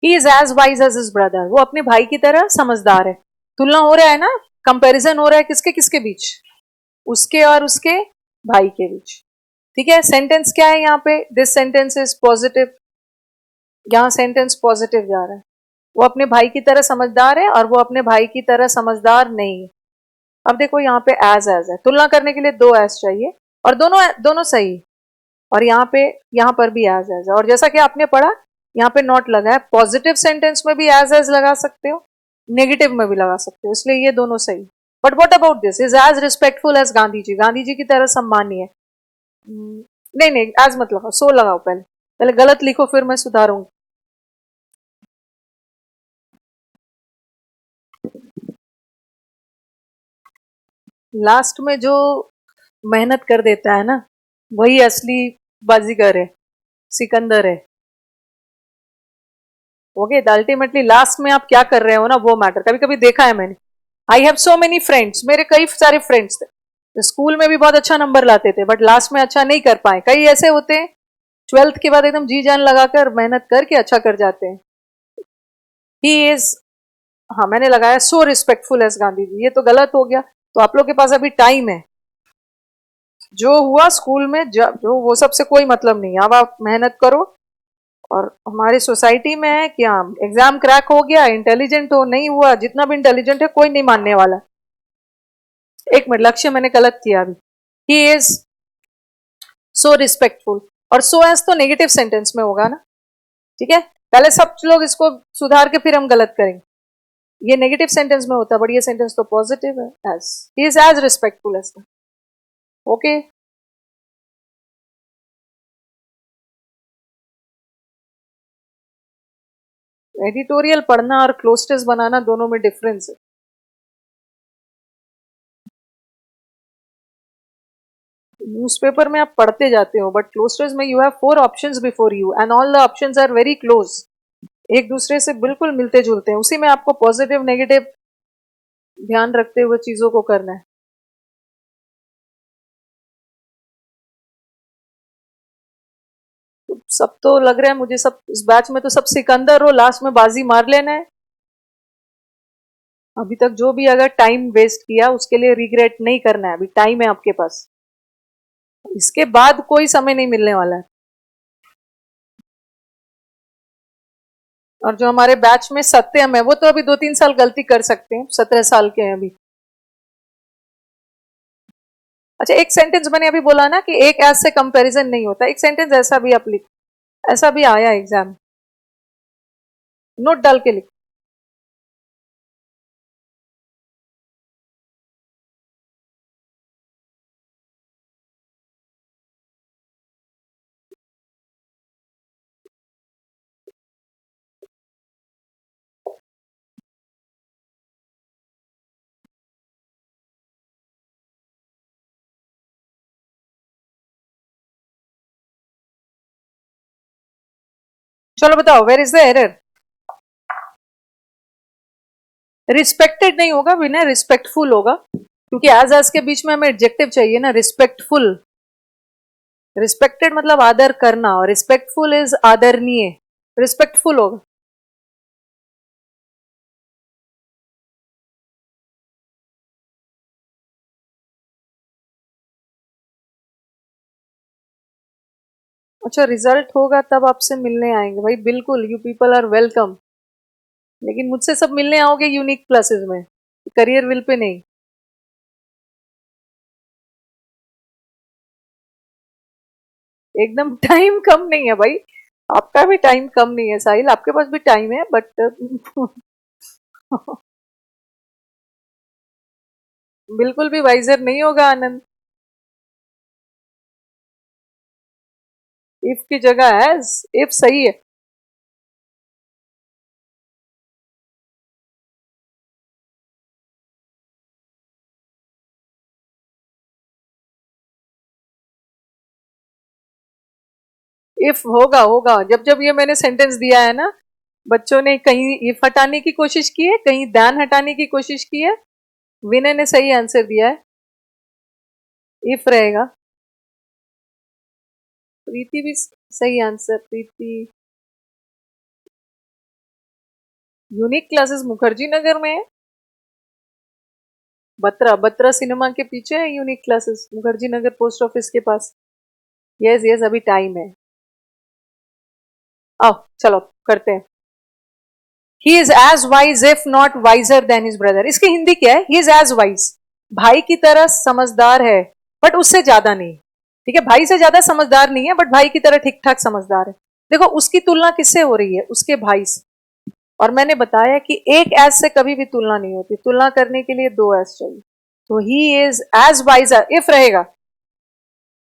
He is as wise as his brother. वो अपने भाई की तरह समझदार है। तुलना हो रहा है ना, कंपैरिजन हो रहा है किसके किसके बीच? उसके और उसके भाई के बीच। ठीक है, सेंटेंस क्या है यहाँ पे? This sentence is positive. यहाँ सेंटेंस पॉजिटिव जा रहा है। वो अपने भाई की तरह समझदार है और वो अपने भाई की तरह समझदार नहीं है। अब देखो यहाँ पे एज है, तुलना करने के लिए दो एज चाहिए और दोनों दोनों सही। और यहाँ पे यहाँ पर भी एज है, और जैसा कि आपने पढ़ा यहाँ पे नॉट लगा है। पॉजिटिव सेंटेंस में भी एज लगा सकते हो, नेगेटिव में भी लगा सकते हो, इसलिए ये दोनों सही। But what about this? Is as respectful as Gandhi ji. Gandhi ji की तरह सम्मानीय है। नहीं नहीं, एज मत लगाओ, सो लगाओ। पहले पहले गलत लिखो फिर मैं सुधारूंगी। लास्ट में जो मेहनत कर देता है ना, वही असली बाजीगर है, सिकंदर है। ओके, अल्टीमेटली लास्ट में आप क्या कर रहे हो ना, वो मैटर। कभी कभी देखा है मैंने। I have so many friends, मेरे कई सारे फ्रेंड्स थे, स्कूल में भी बहुत अच्छा नंबर लाते थे, बट लास्ट में अच्छा नहीं कर पाए। कई ऐसे होते हैं 12th के बाद एकदम जी जान लगाकर मेहनत करके अच्छा कर जाते हैं। ही इज, हाँ मैंने लगाया सो रिस्पेक्टफुल एज गांधी जी। ये तो गलत हो गया। तो आप लोग के पास अभी टाइम है। जो हुआ स्कूल में जो वो सबसे कोई मतलब नहीं। अब आप मेहनत करो। और हमारी सोसाइटी में है कि हाँ एग्जाम क्रैक हो गया, इंटेलिजेंट हो, नहीं हुआ, जितना भी इंटेलिजेंट है कोई नहीं मानने वाला। एक मिनट, लक्ष्य मैंने गलत किया अभी। He is so respectful. और सो एज तो नेगेटिव सेंटेंस में होगा ना, ठीक है। पहले सब लोग इसको सुधार के फिर हम गलत करेंगे। ये नेगेटिव सेंटेंस में होता है, बट ये सेंटेंस तो पॉजिटिव है, as he is as respectful as. Okay, editorial पढ़ना और क्लोस्टेस बनाना दोनों में डिफरेंस है। न्यूज़पेपर में आप पढ़ते जाते हो, बट क्लोस्टर्स में you have 4 options before you and all the options are very close, एक दूसरे से बिल्कुल मिलते जुलते हैं। उसी में आपको पॉजिटिव नेगेटिव ध्यान रखते हुए चीजों को करना है। तो सब तो लग रहा है मुझे, सब इस बैच में तो सब सिकंदर हो, लास्ट में बाजी मार लेना है। अभी तक जो भी अगर टाइम वेस्ट किया उसके लिए रिग्रेट नहीं करना है, अभी टाइम है आपके पास, इसके बाद कोई समय नहीं मिलने वाला है। और जो हमारे बैच में सत्यम है वो तो अभी 2-3 साल गलती कर सकते हैं, 17 साल के हैं अभी। अच्छा, एक सेंटेंस मैंने अभी बोला ना कि एक एज से कंपैरिजन नहीं होता, एक सेंटेंस ऐसा भी आप लिख, ऐसा भी आया एग्जाम, नोट डाल के लिख। चलो बताओ, where is the error? Respected नहीं होगा, बिना रिस्पेक्टफुल होगा, क्योंकि एज के बीच में हमें एडजेक्टिव चाहिए ना, रिस्पेक्टफुल। रिस्पेक्टेड मतलब आदर करना, और रिस्पेक्टफुल इज आदरणीय, रिस्पेक्टफुल होगा। अच्छा, रिजल्ट होगा तब आपसे मिलने आएंगे भाई, बिल्कुल, यू पीपल आर वेलकम। लेकिन मुझसे सब मिलने आओगे यूनिक क्लासेस में, करियर विल पे नहीं। एकदम टाइम कम नहीं है भाई, आपका भी टाइम कम नहीं है साहिल, आपके पास भी टाइम है, बट बिल्कुल भी वाइजर नहीं होगा आनंद। इफ की जगह एज, इफ सही है। इफ होगा होगा, जब जब ये मैंने सेंटेंस दिया है ना, बच्चों ने कहीं इफ हटाने की कोशिश की है, कहीं दैन हटाने की कोशिश की है, विनय ने सही आंसर दिया है, इफ रहेगा। प्रीति भी सही आंसर, प्रीति। यूनिक क्लासेस मुखर्जी नगर में है, बत्रा बत्रा सिनेमा के पीछे है unique classes, Mukherjee Nagar post office के पास। यस यस, अभी टाइम है। आओ चलो करते हैं। ही is as wise if not visor then his brother, इसकी हिंदी क्या है? ही इज एज वाइज, भाई की तरह समझदार है, बट उससे ज्यादा नहीं। ठीक है, भाई से ज्यादा समझदार नहीं है, बट भाई की तरह ठीक ठाक समझदार है। देखो उसकी तुलना किससे हो रही है? उसके भाई से। और मैंने बताया कि एक एज से कभी भी तुलना नहीं होती, तुलना करने के लिए 2 एज चाहिए। तो he is as wise, if रहेगा,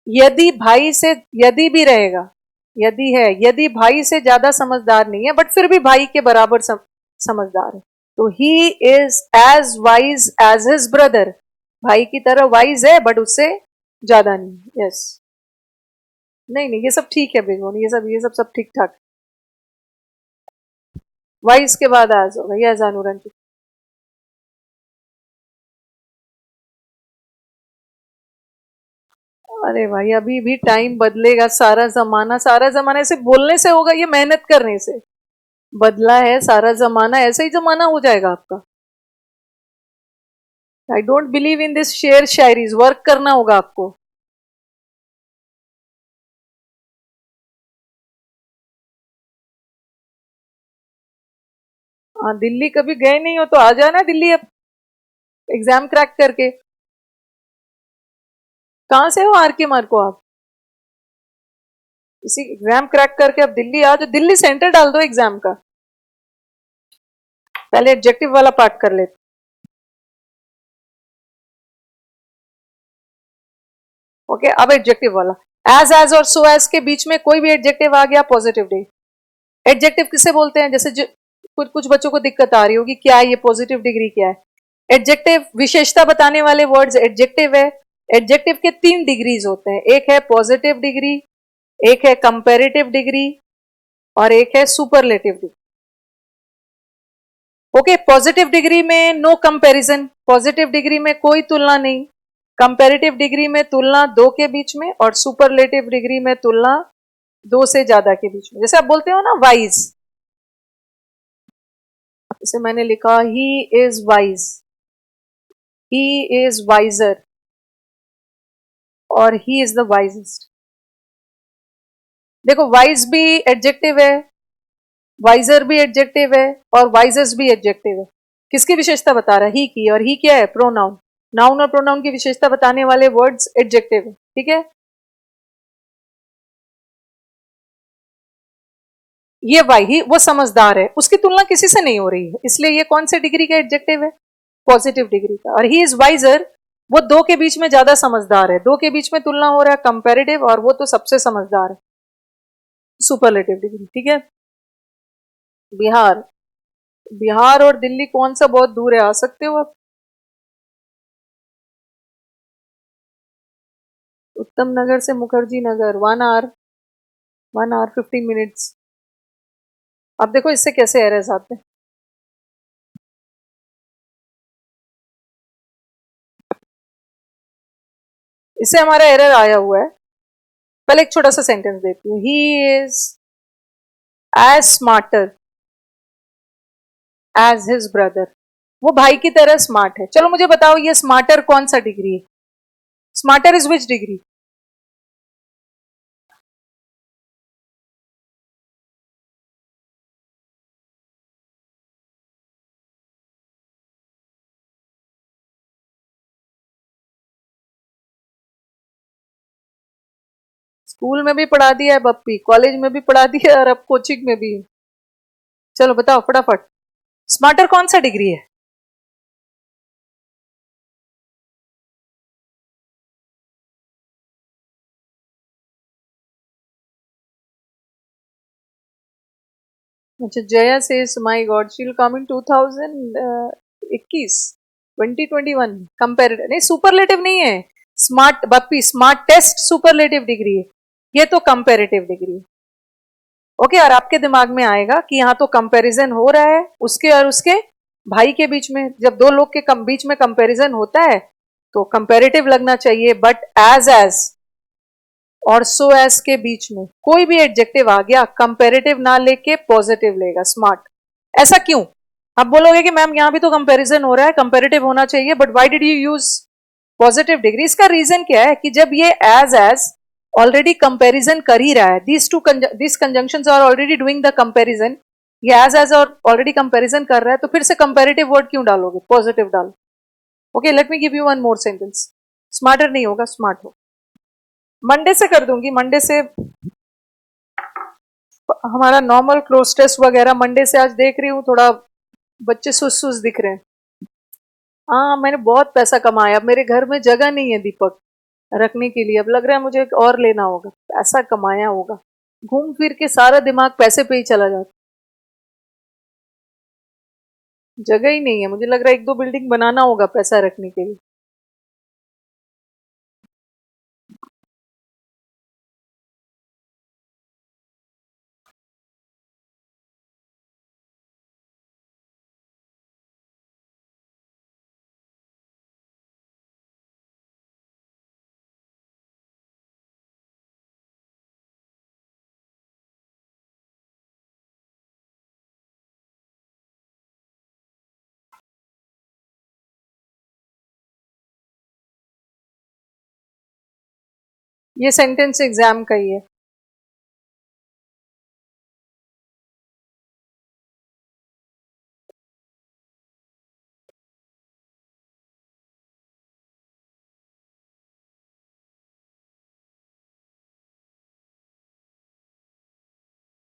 यदि भाई से, यदि भी रहेगा, यदि है, यदि भाई से ज्यादा समझदार नहीं है बट फिर भी भाई के बराबर समझदार है, तो he is as wise as his brother, भाई की तरह वाइज है बट उससे ज्यादा नहीं। यस, नहीं नहीं, ये सब ठीक है बिल्कुल, ये सब सब ठीक ठाक। वाइज के बाद आज होगा, यस अनुरंजित। अरे भाई, अभी भी टाइम बदलेगा, सारा जमाना ऐसे बोलने से होगा, ये मेहनत करने से। बदला है सारा जमाना, ऐसा ही जमाना हो जाएगा आपका। I don't believe in this शेर शायरीज, वर्क करना होगा आपको। हाँ, दिल्ली कभी गए नहीं हो तो आ जाना दिल्ली अब, एग्जाम क्रैक करके। कहाँ से हो आर के मार्को आप? इसी एग्जाम क्रैक करके अब दिल्ली आ, तो दिल्ली सेंटर डाल दो एग्जाम का। पहले एडजेक्टिव वाला पार्ट कर लेते। ओके, अब एडजेक्टिव वाला। एज और सो एज के बीच में कोई भी एडजेक्टिव आ गया, पॉजिटिव डे। एडजेक्टिव किसे बोलते हैं? जैसे कुछ कुछ बच्चों को दिक्कत आ रही होगी, क्या है ये पॉजिटिव डिग्री क्या है? एडजेक्टिव विशेषता बताने वाले वर्ड्स एडजेक्टिव है। एडजेक्टिव के 3 डिग्रीज होते हैं, एक है पॉजिटिव डिग्री, एक है कंपैरेटिव डिग्री, और एक है superlative degree. Okay, positive degree में नो कंपैरिजन, पॉजिटिव डिग्री में कोई तुलना नहीं। कंपैरेटिव डिग्री में तुलना दो के बीच में, और सुपरलेटिव डिग्री में तुलना दो से ज्यादा के बीच में। जैसे आप बोलते हो ना वाइज, जैसे मैंने लिखा he is wise, he is wiser, और ही इज द वाइजेस्ट। देखो वाइज भी एडजेक्टिव है, वाइजर भी एडजेक्टिव है, और वाइजेस्ट भी एडजेक्टिव है। किसकी विशेषता बता रहा है? ही की। और ही क्या है? प्रोनाउन। नाउन और प्रोनाउन की विशेषता बताने वाले वर्ड्स एडजेक्टिव है, ठीक है। ये वाई, ही वो समझदार है, उसकी तुलना किसी से नहीं हो रही है, इसलिए ये कौन से डिग्री का एडजेक्टिव है? पॉजिटिव डिग्री का। और ही इज वाइजर, वो दो के बीच में ज्यादा समझदार है, दो के बीच में तुलना हो रहा है कंपैरेटिव, और वो तो सबसे समझदार है, सुपरलेटिव डिग्री, ठीक है। बिहार। बिहार और दिल्ली कौन सा बहुत दूर है? आ सकते हो आप? उत्तम नगर से Mukherjee Nagar 1 our, 1 our 15 minutes. अब देखो इससे कैसे एरर्स आते हैं। इससे हमारा एरर आया हुआ है। पहले एक छोटा सा सेंटेंस देती हूँ। He is as smarter as his brother. वो भाई की तरह स्मार्ट है। चलो मुझे बताओ, ये स्मार्टर कौन सा डिग्री है? Smarter is which degree? School में भी पढ़ा दिया है बप्पी, कॉलेज में भी पढ़ा दिया है, और अब कोचिंग में भी है। चलो बताओ फटाफट, स्मार्टर कौन सा डिग्री है? अच्छा, Jaya says my god she will come in 2021, 2021। Comparative नहीं, सुपरलेटिव नहीं है। स्मार्ट बप्पी, स्मार्ट टेस्ट सुपरलेटिव डिग्री है, ये तो कंपेरेटिव डिग्री है। ओके, और आपके दिमाग में आएगा कि यहाँ तो कंपैरिजन हो रहा है उसके और उसके भाई के बीच में। जब दो लोग के बीच में कंपैरिजन होता है तो कंपैरेटिव लगना चाहिए, बट एज और सो एज के बीच में कोई भी एडजेक्टिव आ गया, कंपैरेटिव ना लेके पॉजिटिव लेगा, स्मार्ट। ऐसा क्यों? आप बोलोगे कि मैम यहां भी तो कंपैरिजन हो रहा है, कंपैरेटिव होना चाहिए, but why did you use positive degree? इसका रीजन क्या है कि जब ये एज ऑलरेडी कंपैरिजन कर ही रहा है, this conjunctions are already doing the comparison, ये एज और ऑलरेडी कंपैरिजन कर रहा है, तो फिर से कंपैरेटिव वर्ड क्यों डालोगे? पॉजिटिव डालो। Okay, let me give you one more sentence. Smarter नहीं होगा, स्मार्ट हो। मंडे से कर दूंगी, मंडे से हमारा नॉर्मल क्लोज टेस्ट वगैरह मंडे से। आज देख रही हूँ थोड़ा बच्चे सुस्त सुस्त दिख रहे हैं। हाँ, मैंने बहुत पैसा कमाया, अब मेरे घर में जगह नहीं है दीपक रखने के लिए, अब लग रहा है मुझे एक और लेना होगा। पैसा कमाया होगा, घूम फिर के सारा दिमाग पैसे पे ही चला जाता। जगह ही नहीं है, मुझे लग रहा है 1-2 बिल्डिंग बनाना होगा पैसा रखने के लिए। ये सेंटेंस एग्जाम का ही है।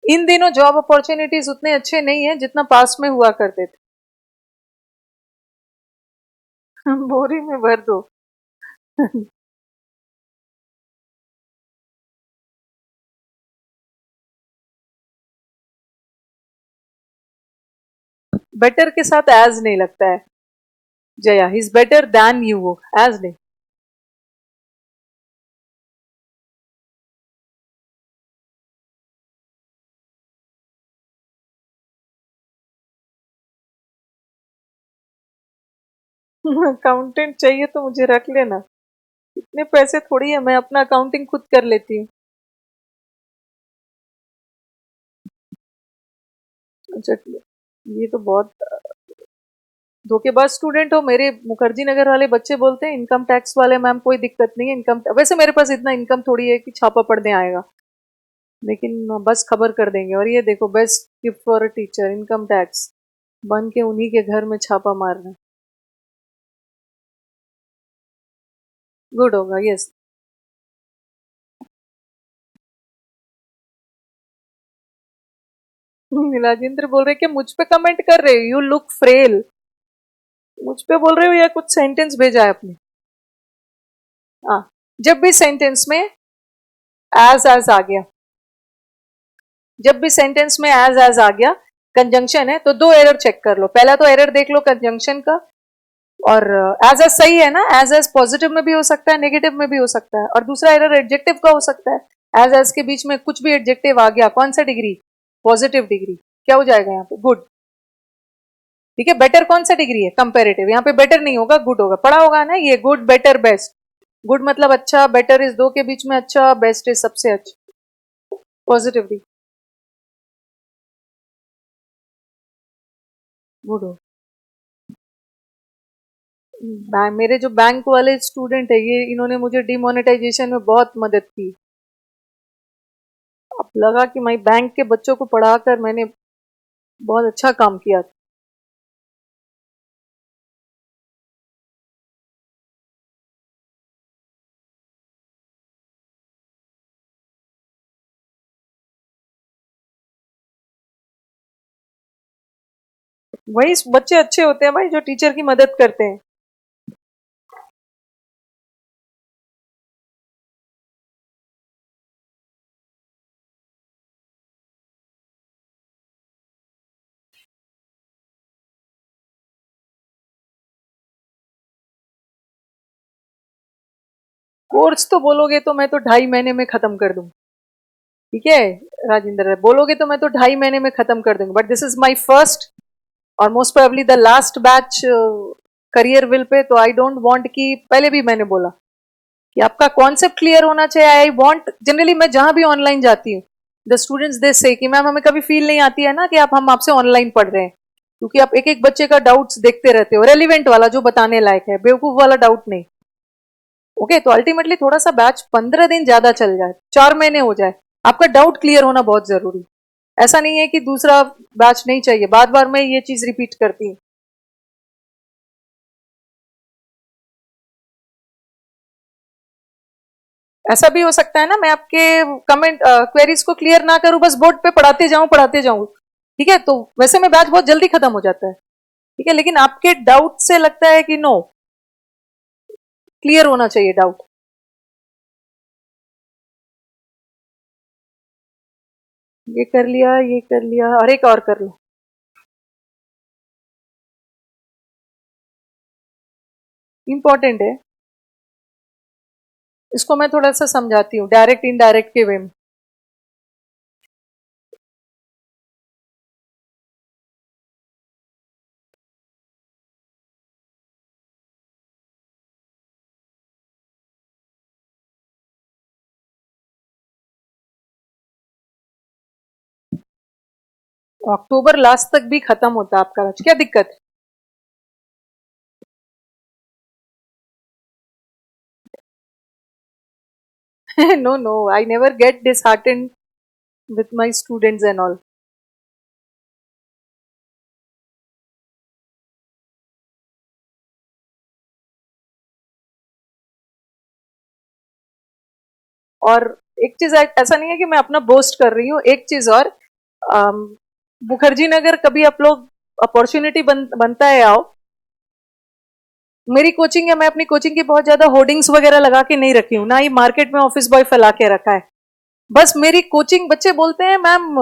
इन दिनों जॉब अपॉर्चुनिटीज उतने अच्छे नहीं है जितना पास में हुआ करते थे। बोरी में भर दो। बेटर के साथ एज नहीं लगता है Jaya, he is better than you, वो एज नहीं। अकाउंटेंट चाहिए तो मुझे रख लेना, इतने पैसे थोड़ी है, मैं अपना अकाउंटिंग खुद कर लेती हूँ। अच्छा, ये तो बहुत धोखेबाज स्टूडेंट हो। मेरे मुखर्जी नगर वाले बच्चे बोलते हैं इनकम टैक्स वाले मैम कोई दिक्कत नहीं है, इनकम वैसे मेरे पास इतना इनकम थोड़ी है कि छापा पढ़ने आएगा, लेकिन बस खबर कर देंगे। और ये देखो, best gift for a teacher income tax बन के उन्हीं के घर में छापा मारना। गुड होगा, यस। राजेंद्र बोल रहे कि मुझ पे कमेंट कर रहे हो, यू लुक फ्रेल। मुझ पे बोल रहे हो या कुछ सेंटेंस भेजा है आपने? हाँ, जब भी सेंटेंस में एज आ गया, जब भी सेंटेंस में एज आ गया, कंजंक्शन है, तो दो एरर चेक कर लो। पहला तो एरर देख लो कंजंक्शन का, और एज सही है ना, एज पॉजिटिव में भी हो सकता है, नेगेटिव में भी हो सकता है। और दूसरा एरर एडजेक्टिव का हो सकता है, एज के बीच में कुछ भी एडजेक्टिव आ गया, कौन सा डिग्री? पॉजिटिव डिग्री, क्या हो जाएगा यहाँ पे? गुड। ठीक है, बेटर कौन सा डिग्री है? कंपेरेटिव, यहाँ पे बेटर नहीं होगा, गुड होगा। पढ़ा होगा ना ये, गुड बेटर बेस्ट। गुड मतलब अच्छा, बेटर इज दो के बीच में अच्छा, बेस्ट इज सबसे अच्छा, पॉजिटिव। गुड हो। मेरे जो बैंक वाले स्टूडेंट है, ये इन्होंने मुझे डिमोनेटाइजेशन में बहुत मदद की। अब लगा कि मैं बैंक के बच्चों को पढ़ाकर मैंने बहुत अच्छा काम किया। वही बच्चे अच्छे होते हैं भाई, जो टीचर की मदद करते हैं। कोर्स तो बोलोगे तो मैं तो 2.5 महीने में खत्म कर दूं। ठीक है राजेंद्र, बोलोगे तो मैं तो 2.5 महीने में खत्म कर दूंगा, but this is my first और most probably the last batch career will pay. तो आई डोंट वांट कि, पहले भी मैंने बोला कि आपका कॉन्सेप्ट क्लियर होना चाहिए। आई वांट, जनरली मैं जहां भी ऑनलाइन जाती हूँ, द स्टूडेंट्स दे से कि मैम हमें कभी फील नहीं आती है ना कि आप हम आपसे ऑनलाइन पढ़ रहे हैं, क्योंकि आप एक एक बच्चे का डाउट्स देखते रहते हो, रेलिवेंट वाला जो बताने लायक है, बेवकूफ वाला डाउट नहीं। ओके, तो अल्टीमेटली थोड़ा सा बैच 15 दिन ज्यादा चल जाए, 4 महीने हो जाए, आपका डाउट क्लियर होना बहुत जरूरी। ऐसा नहीं है कि दूसरा बैच नहीं चाहिए, बार बार मैं ये चीज रिपीट करती हूँ। ऐसा भी हो सकता है ना, मैं आपके कमेंट क्वेरीज को क्लियर ना करूं, बस बोर्ड पे पढ़ाते जाऊं, ठीक है, तो वैसे में बैच बहुत जल्दी खत्म हो जाता है। ठीक है, लेकिन आपके डाउट से लगता है कि नो, क्लियर होना चाहिए डाउट। ये कर लिया, ये कर लिया, और एक और कर लो। इंपॉर्टेंट है, इसको मैं थोड़ा सा समझाती हूँ डायरेक्ट इनडायरेक्ट के वे में। अक्टूबर लास्ट तक भी खत्म होता है आपका बैच, क्या दिक्कत है? No no, I never get disheartened with my students and all. और एक चीज ऐसा नहीं है कि मैं अपना बोस्ट कर रही हूँ, एक चीज और, मुखर्जी नगर कभी आप लोग अपॉर्चुनिटी बनता है आओ। मेरी कोचिंग है, मैं अपनी कोचिंग की बहुत ज्यादा होर्डिंग्स वगैरह लगा के नहीं रखी हूं, ना ही मार्केट में ऑफिस बॉय फैला के रखा है। बस मेरी कोचिंग, बच्चे बोलते हैं मैम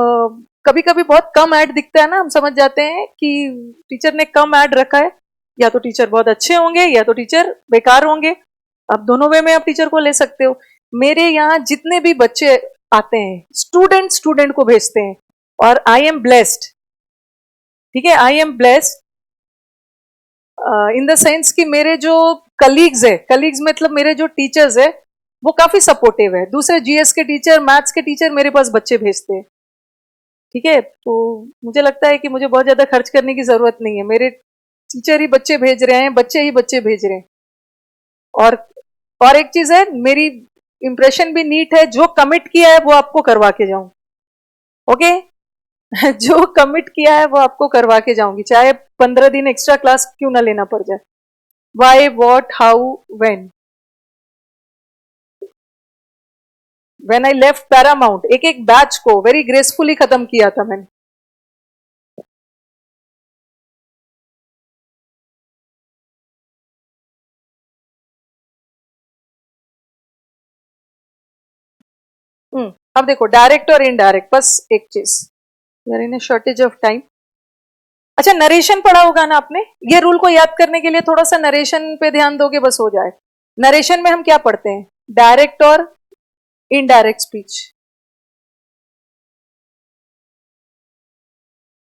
कभी कभी बहुत कम ऐड दिखता है ना, हम समझ जाते हैं कि टीचर ने कम ऐड रखा है, या तो टीचर बहुत अच्छे होंगे या तो टीचर बेकार होंगे। आप दोनों वे में आप टीचर को ले सकते हो। मेरे यहाँ जितने भी बच्चे आते हैं, स्टूडेंट स्टूडेंट को भेजते हैं, और आई एम ब्लेस्ड। ठीक है, I am blessed in the sense कि मेरे जो कलीग्स है, कलीग्स मतलब मेरे जो टीचर्स है, वो काफी सपोर्टिव है। दूसरे जीएस के टीचर, मैथ्स के टीचर मेरे पास बच्चे भेजते हैं। ठीक है, तो मुझे लगता है कि मुझे बहुत ज्यादा खर्च करने की जरूरत नहीं है, मेरे टीचर ही बच्चे भेज रहे हैं, बच्चे ही बच्चे भेज रहे हैं। और एक चीज है, मेरी इंप्रेशन भी नीट है, जो कमिट किया है वो आपको करवा के जाऊं। ओके जो कमिट किया है वो आपको करवा के जाऊंगी, चाहे 15 दिन एक्स्ट्रा क्लास क्यों ना लेना पड़ जाए। Why, what, how, when I left Paramount, एक एक बैच को वेरी ग्रेसफुली खत्म किया था मैंने। अब देखो डायरेक्ट और इनडायरेक्ट, बस एक चीज, यार इन शॉर्टेज ऑफ टाइम। अच्छा, नरेशन पढ़ा होगा ना आपने, ये रूल को याद करने के लिए थोड़ा सा नरेशन पे ध्यान दोगे बस हो जाए। नरेशन में हम क्या पढ़ते हैं, डायरेक्ट और इनडायरेक्ट स्पीच।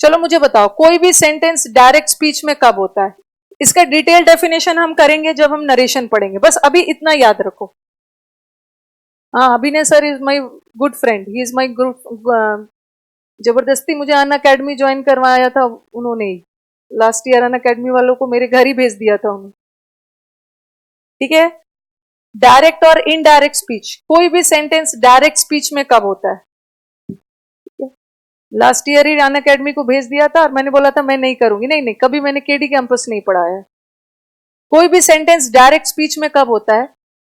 चलो मुझे बताओ, कोई भी सेंटेंस डायरेक्ट स्पीच में कब होता है? इसका डिटेल डेफिनेशन हम करेंगे जब हम नरेशन पढ़ेंगे, बस अभी इतना याद रखो। हाँ, अभिनय sir is my good friend, he is my group. जबरदस्ती मुझे अन अकेडमी ज्वाइन करवाया था उन्होंने ही, लास्ट ईयर अन अकेडमी वालों को मेरे घर ही भेज दिया था उन्होंने। ठीक है, डायरेक्ट और इनडायरेक्ट स्पीच, कोई भी सेंटेंस डायरेक्ट स्पीच में कब होता है? लास्ट ईयर ही अन अकेडमी को भेज दिया था और मैंने बोला था मैं नहीं करूंगी, नहीं नहीं, कभी मैंने केडी कैंपस नहीं पढ़ाया। कोई भी सेंटेंस डायरेक्ट स्पीच में कब होता है?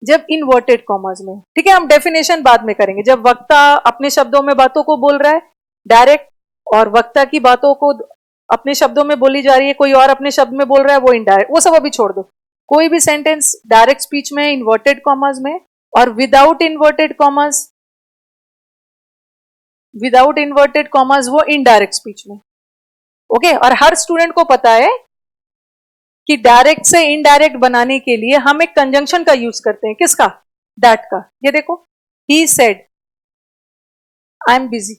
जब इनवर्टेड कॉमर्स में। ठीक है, हम डेफिनेशन बाद में करेंगे, जब वक्ता अपने शब्दों में बातों को बोल रहा है डायरेक्ट, और वक्ता की बातों को अपने शब्दों में बोली जा रही है, कोई और अपने शब्द में बोल रहा है, वो इनडायरेक्ट, वो सब अभी छोड़ दो। कोई भी सेंटेंस डायरेक्ट स्पीच में, इन्वर्टेड कॉमर्स में, और without inverted commas, without inverted commas वो इनडायरेक्ट स्पीच में। ओके, और हर स्टूडेंट को पता है कि डायरेक्ट से इनडायरेक्ट बनाने के लिए हम एक कंजंक्शन का यूज करते हैं, किसका? दैट का। ये देखो, he said I am busy,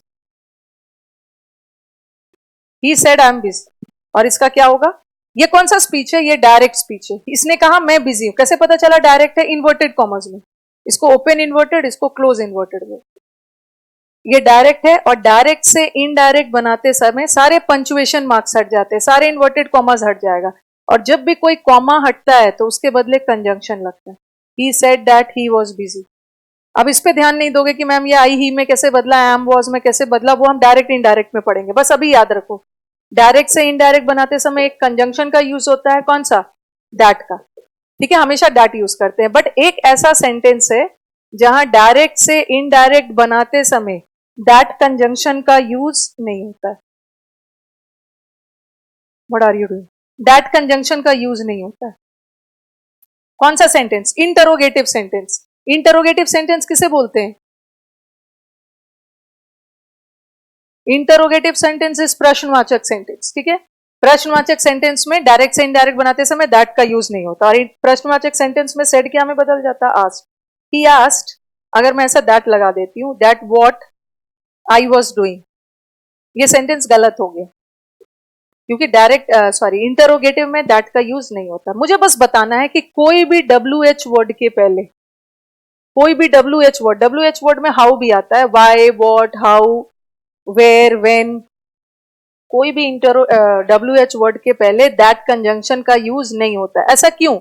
he said I am busy, और इसका क्या होगा? ये कौन सा स्पीच है? ये डायरेक्ट स्पीच है। इसने कहा मैं बिजी हूं, कैसे पता चला डायरेक्ट है? इन्वर्टेड कॉमर्स में, इसको ओपन इन्वर्टेड, इसको क्लोज इन्वर्टेड में, ये डायरेक्ट है। और डायरेक्ट से इनडायरेक्ट बनाते समय सारे पंचुएशन मार्क्स हट जाते हैं, सारे इन्वर्टेड कॉमर्स हट जाएगा, और जब भी कोई कॉमा हटता है तो उसके बदले कंजंक्शन लगता है। He said that he was busy. अब इस पे ध्यान नहीं दोगे कि मैम ये आई ही में कैसे बदला, एम वॉज में कैसे बदला, वो हम डायरेक्ट इनडायरेक्ट में पढ़ेंगे। बस अभी याद रखो, डायरेक्ट से इनडायरेक्ट बनाते समय एक कंजंक्शन का यूज होता है, कौन सा? दैट का। ठीक है, हमेशा दैट यूज करते हैं। बट एक ऐसा सेंटेंस है जहां डायरेक्ट से इनडायरेक्ट बनाते समय दैट कंजंक्शन का यूज नहीं होता है। What are you doing? That conjunction का यूज नहीं होता है। कौन सा sentence? Interrogative sentence. Interrogative sentence किसे बोलते हैं? इंटरोगेटिव सेंटेंस इज प्रश्नवाचक सेंटेंस। ठीक है, प्रश्नवाचक सेंटेंस में डायरेक्ट से इनडायरेक्ट बनाते समय दैट का यूज नहीं होता, और प्रश्नवाचक सेंटेंस में सेड क्या में बदल जाता? आस्क्ड। ही आस्क्ड, अगर मैं ऐसा दैट लगा देती हूं, that what I was doing, ये सेंटेंस गलत हो गया, क्योंकि डायरेक्ट इंटरोगेटिव में दैट का यूज नहीं होता। मुझे बस बताना है कि कोई भी WH वर्ड के पहले, कोई भी WH वर्ड में हाउ भी आता है, why, what, how, where, when, कोई भी WH वर्ड के पहले दैट कंजंक्शन का यूज नहीं होता। ऐसा क्यों?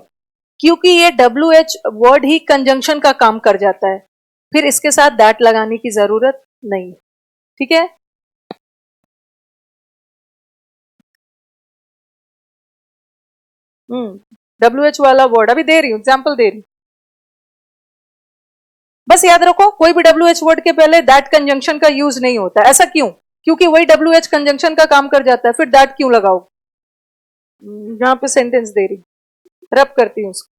क्योंकि ये WH वर्ड ही कंजंक्शन का काम कर जाता है, फिर इसके साथ दैट लगाने की जरूरत नहीं। ठीक है, WH वाला वर्ड अभी दे रही हूं, एग्जाम्पल दे रही हूं, बस याद रखो, कोई भी WH वर्ड के पहले दैट कंजंक्शन का यूज नहीं होता। ऐसा क्यों? क्योंकि वही WH कंजंक्शन का काम कर जाता है, फिर दैट क्यों लगाओ? यहां पे सेंटेंस दे रही, रब करती हूँ उसको।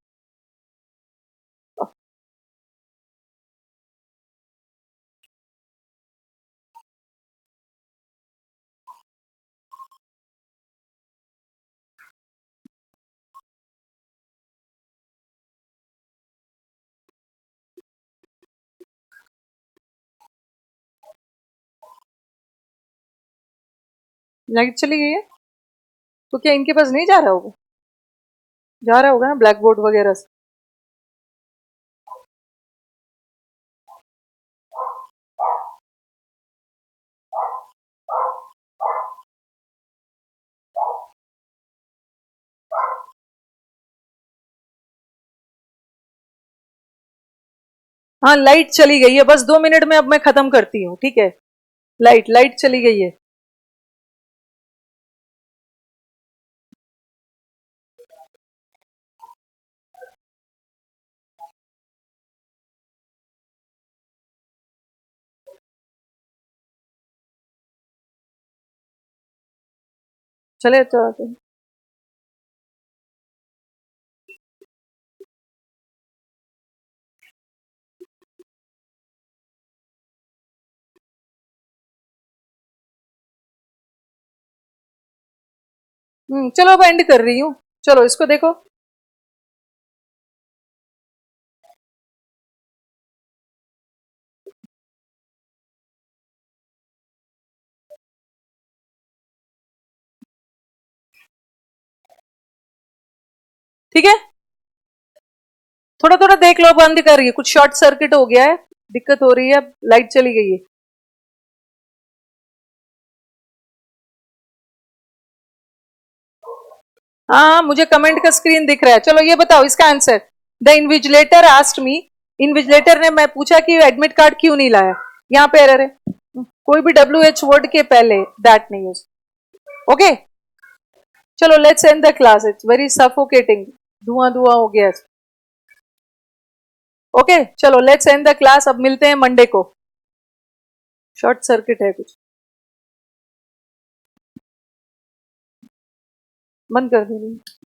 लाइट चली गई है तो क्या इनके पास नहीं जा रहा होगा? जा रहा होगा ना, ब्लैक बोर्ड वगैरह से। हाँ, लाइट चली गई है, बस 2 मिनट में अब मैं खत्म करती हूँ, ठीक है? लाइट लाइट चली गई है। चले तो आते हैं। चलो अब एंड कर रही हूँ। चलो इसको देखो। ठीक है, थोड़ा थोड़ा देख लो, बंद कर रही है, कुछ शॉर्ट सर्किट हो गया है, दिक्कत हो रही है, लाइट चली गई है। हाँ, मुझे कमेंट का स्क्रीन दिख रहा है। चलो ये बताओ इसका answer. The invigilator asked me, invigilator ने मैं पूछा कि एडमिट कार्ड क्यों नहीं लाया। यहाँ पे एरर है, कोई भी WH वर्ड के पहले दैट नहीं यूज। ओके, चलो let's end the class, it's very suffocating, धुआं धुआं हो गया। ओके, चलो लेट्स एंड द क्लास, अब मिलते हैं मंडे को। शॉर्ट सर्किट है कुछ, बंद कर दूंगी।